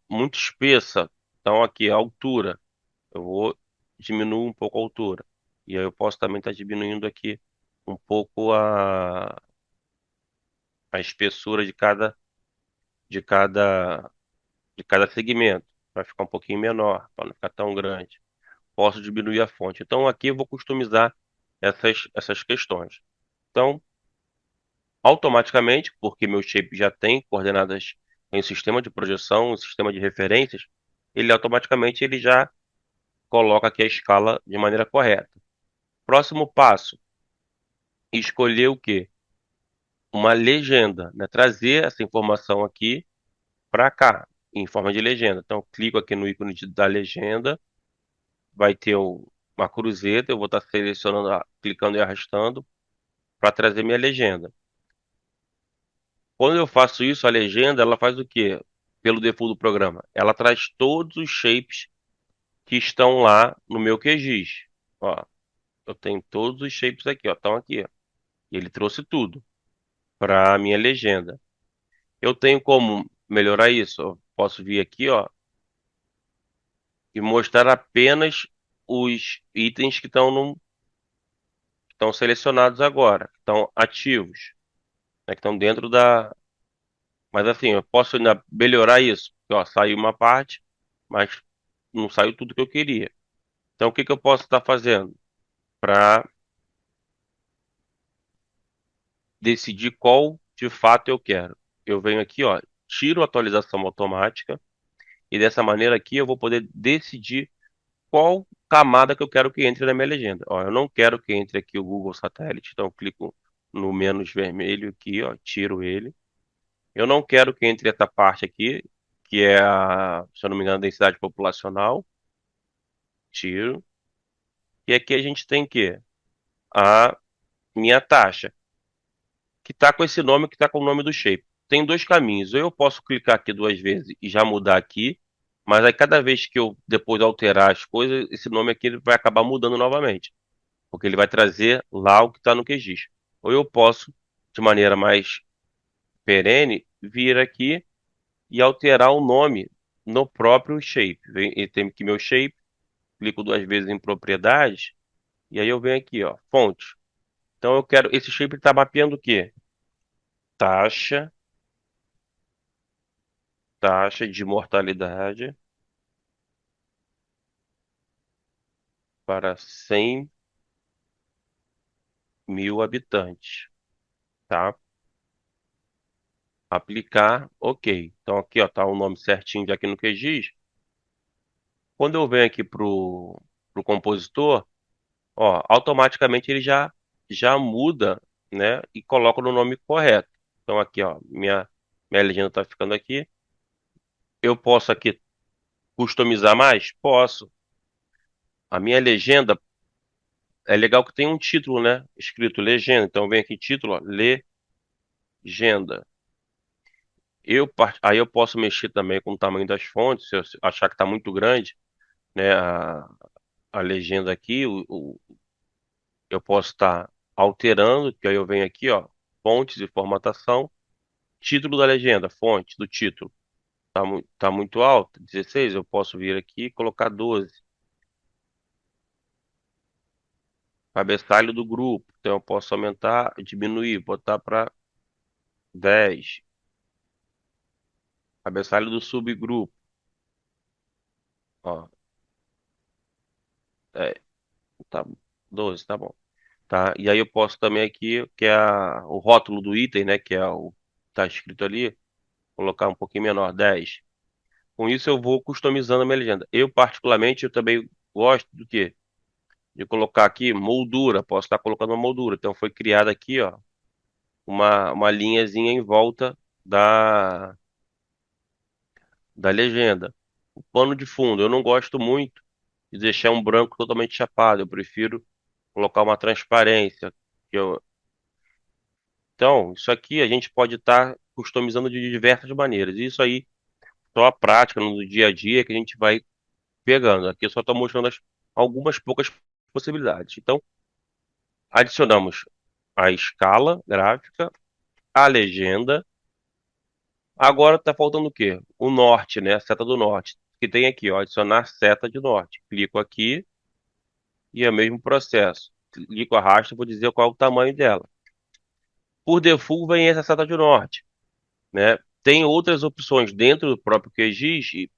muito espessa. Então aqui, a altura. Eu vou diminuir um pouco a altura. E aí eu posso também estar diminuindo aqui um pouco a espessura de cada, de cada segmento. Para ficar um pouquinho menor, para não ficar tão grande. Posso diminuir a fonte. Então aqui eu vou customizar essas questões. Então, automaticamente, porque meu shape já tem coordenadas em sistema de projeção, em sistema de referências, ele já coloca aqui a escala de maneira correta. Próximo passo, escolher o quê? Uma legenda, né? Trazer essa informação aqui para cá, em forma de legenda. Então, eu clico aqui no ícone da legenda, vai ter uma cruzeta, eu vou estar selecionando, clicando e arrastando para trazer minha legenda. Quando eu faço isso, a legenda, ela faz o quê? Pelo default do programa. Ela traz todos os shapes que estão lá no meu QGIS. Ó, eu tenho todos os shapes aqui, ó, estão aqui, ó. E ele trouxe tudo para a minha legenda. Eu tenho como melhorar isso? Eu posso vir aqui, ó, e mostrar apenas os itens que estão selecionados agora, que estão ativos, né, que estão dentro da. Mas assim, eu posso ainda melhorar isso. Ó, saiu uma parte, mas não saiu tudo que eu queria. Então, o que que eu posso estar fazendo para decidir qual de fato eu quero? Eu venho aqui, ó, tiro a atualização automática e dessa maneira aqui eu vou poder decidir qual camada que eu quero que entre na minha legenda. Ó, eu não quero que entre aqui o Google Satélite, então eu clico no menos vermelho aqui, ó, tiro ele. Eu não quero que entre essa parte aqui, que é se eu não me engano, a densidade populacional, tiro. E aqui a gente tem que a minha taxa, que está com esse nome, que está com o nome do shape. Tem dois caminhos. Ou eu posso clicar aqui duas vezes e já mudar aqui, mas aí cada vez que eu depois alterar as coisas, esse nome aqui ele vai acabar mudando novamente, porque ele vai trazer lá o que está no QGIS. Ou eu posso, de maneira mais perene, vir aqui e alterar o nome no próprio shape. E tem aqui meu shape, clico duas vezes em propriedades, e aí eu venho aqui, ó, fonte. Então eu quero, esse shape está mapeando o quê? Taxa, taxa de mortalidade para 100 mil habitantes, tá? Aplicar, ok. Então aqui, ó, tá o nome certinho já aqui no QGIS. Quando eu venho aqui pro compositor, ó, automaticamente ele já muda, né, e coloca no nome correto. Então aqui, ó, minha legenda está ficando aqui. Eu posso aqui customizar mais? Posso. A minha legenda é legal que tem um título, né, escrito legenda. Então vem aqui título, ó, legenda. Aí eu posso mexer também com o tamanho das fontes, se eu achar que está muito grande, né, a legenda aqui, eu posso estar alterando, que aí eu venho aqui, ó, fontes e formatação. Título da legenda, fonte do título. Tá muito alto, 16, eu posso vir aqui e colocar 12. Cabeçalho do grupo, então eu posso aumentar, diminuir, botar para 10. Cabeçalho do subgrupo, ó, é, tá, 12, tá bom. Tá? E aí eu posso também aqui, que é o rótulo do item, né, que é o tá escrito ali, colocar um pouquinho menor, 10. Com isso eu vou customizando a minha legenda. Eu particularmente, eu também gosto do quê? De colocar aqui moldura, posso estar colocando uma moldura. Então foi criada aqui, ó, uma linhazinha em volta da legenda. O pano de fundo, eu não gosto muito de deixar um branco totalmente chapado, eu prefiro colocar uma transparência. que eu- Então, isso aqui a gente pode estar customizando de diversas maneiras. Isso aí, só a prática no dia a dia que a gente vai pegando. Aqui eu só estou mostrando algumas poucas possibilidades. Então, Adicionamos a escala gráfica, a legenda. Agora está faltando o quê? O norte, né? A seta do norte. Que tem aqui, ó, adicionar seta de norte. Clico aqui e é o mesmo processo. Clico, arrasto, vou dizer qual é o tamanho dela. Por default vem essa seta de norte, né? Tem outras opções dentro do próprio QGIS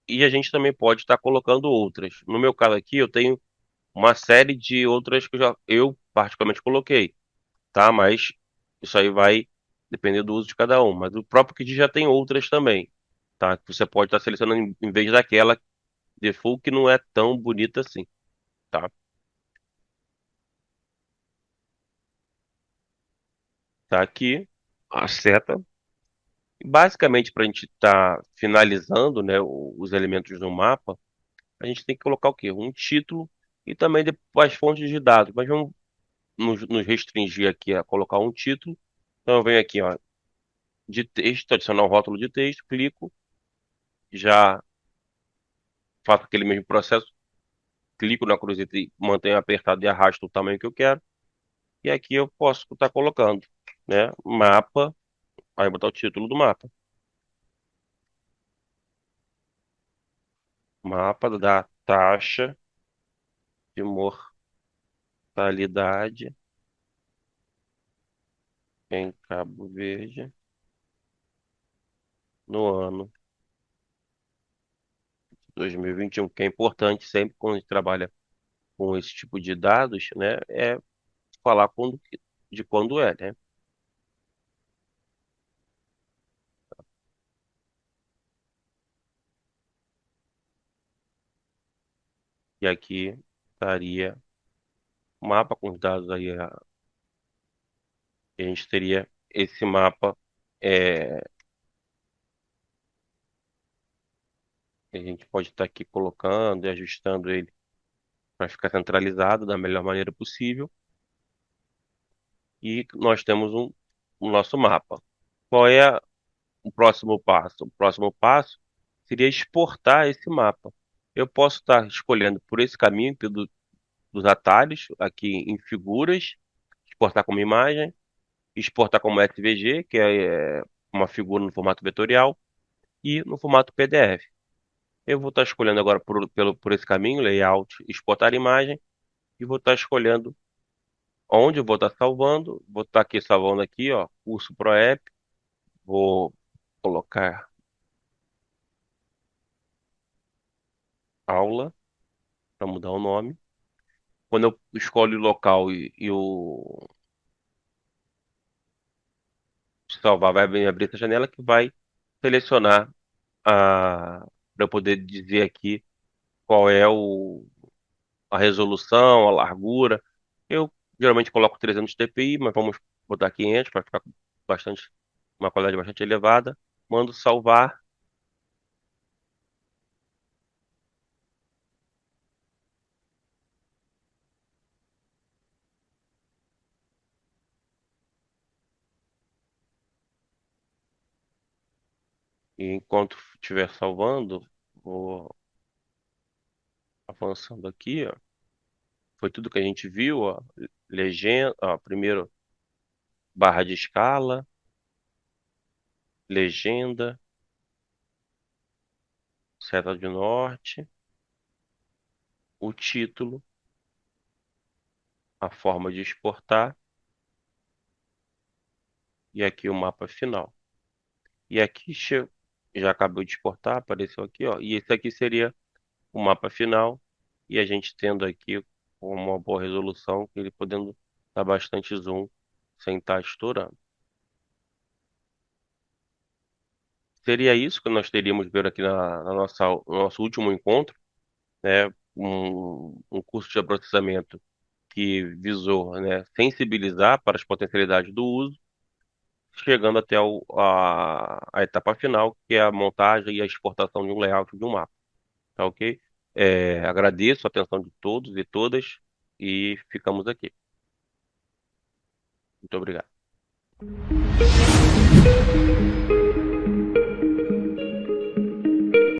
e a gente também pode estar colocando outras. No meu caso aqui, eu tenho uma série de outras que eu particularmente coloquei, tá? Mas isso aí vai depender do uso de cada um. Mas o próprio QGIS já tem outras também, tá? Que você pode estar selecionando em vez daquela default que não é tão bonita assim, tá? Tá aqui a seta. Basicamente, para a gente estar finalizando, né, os elementos do mapa, a gente tem que colocar o quê? Um título e também depois as fontes de dados. Mas vamos nos restringir aqui a colocar um título. Então eu venho aqui, ó, de texto, adicionar um rótulo de texto, clico, já faço aquele mesmo processo, clico na cruzeta e mantenho apertado e arrasto o tamanho que eu quero. E aqui eu posso estar colocando, né, mapa, aí botar o título do mapa. Mapa da taxa de mortalidade em Cabo Verde no ano 2021, que é importante sempre quando a gente trabalha com esse tipo de dados, né, é falar de quando é, né? E aqui estaria o mapa com os dados aí, a gente teria esse mapa, é, a gente pode estar aqui colocando e ajustando ele para ficar centralizado da melhor maneira possível. E nós temos o nosso mapa. Qual é o próximo passo? O próximo passo seria exportar esse mapa. Eu posso estar escolhendo por esse caminho, dos atalhos, aqui em figuras, exportar como imagem, exportar como SVG, que é uma figura no formato vetorial, e no formato PDF. Eu vou estar escolhendo agora por esse caminho, layout, exportar imagem, e vou estar escolhendo onde eu vou estar salvando. Vou estar aqui salvando aqui, ó, curso ProEP. Vou colocar aula para mudar o nome. Quando eu escolho o local e o salvar, vai me abrir essa janela que vai selecionar para eu poder dizer aqui qual é a resolução, a largura. Eu geralmente coloco 300 dpi, mas vamos botar 500 para ficar com bastante, uma qualidade bastante elevada. Mando salvar e enquanto estiver salvando, vou avançando aqui, ó. Foi tudo que a gente viu, ó. Legenda, ó, primeiro barra de escala, legenda, seta de norte, o título, a forma de exportar e aqui o mapa final. E aqui já acabou de exportar, apareceu aqui, ó. E esse aqui seria o mapa final e a gente tendo aqui uma boa resolução, ele podendo dar bastante zoom sem estar estourando. Seria isso que nós teríamos ver aqui no nosso último encontro, né? Um curso de processamento que visou, né, sensibilizar para as potencialidades do uso, chegando até a etapa final, que é a montagem e a exportação de um layout de um mapa. Tá ok? Agradeço a atenção de todos e todas e ficamos aqui. Muito obrigado.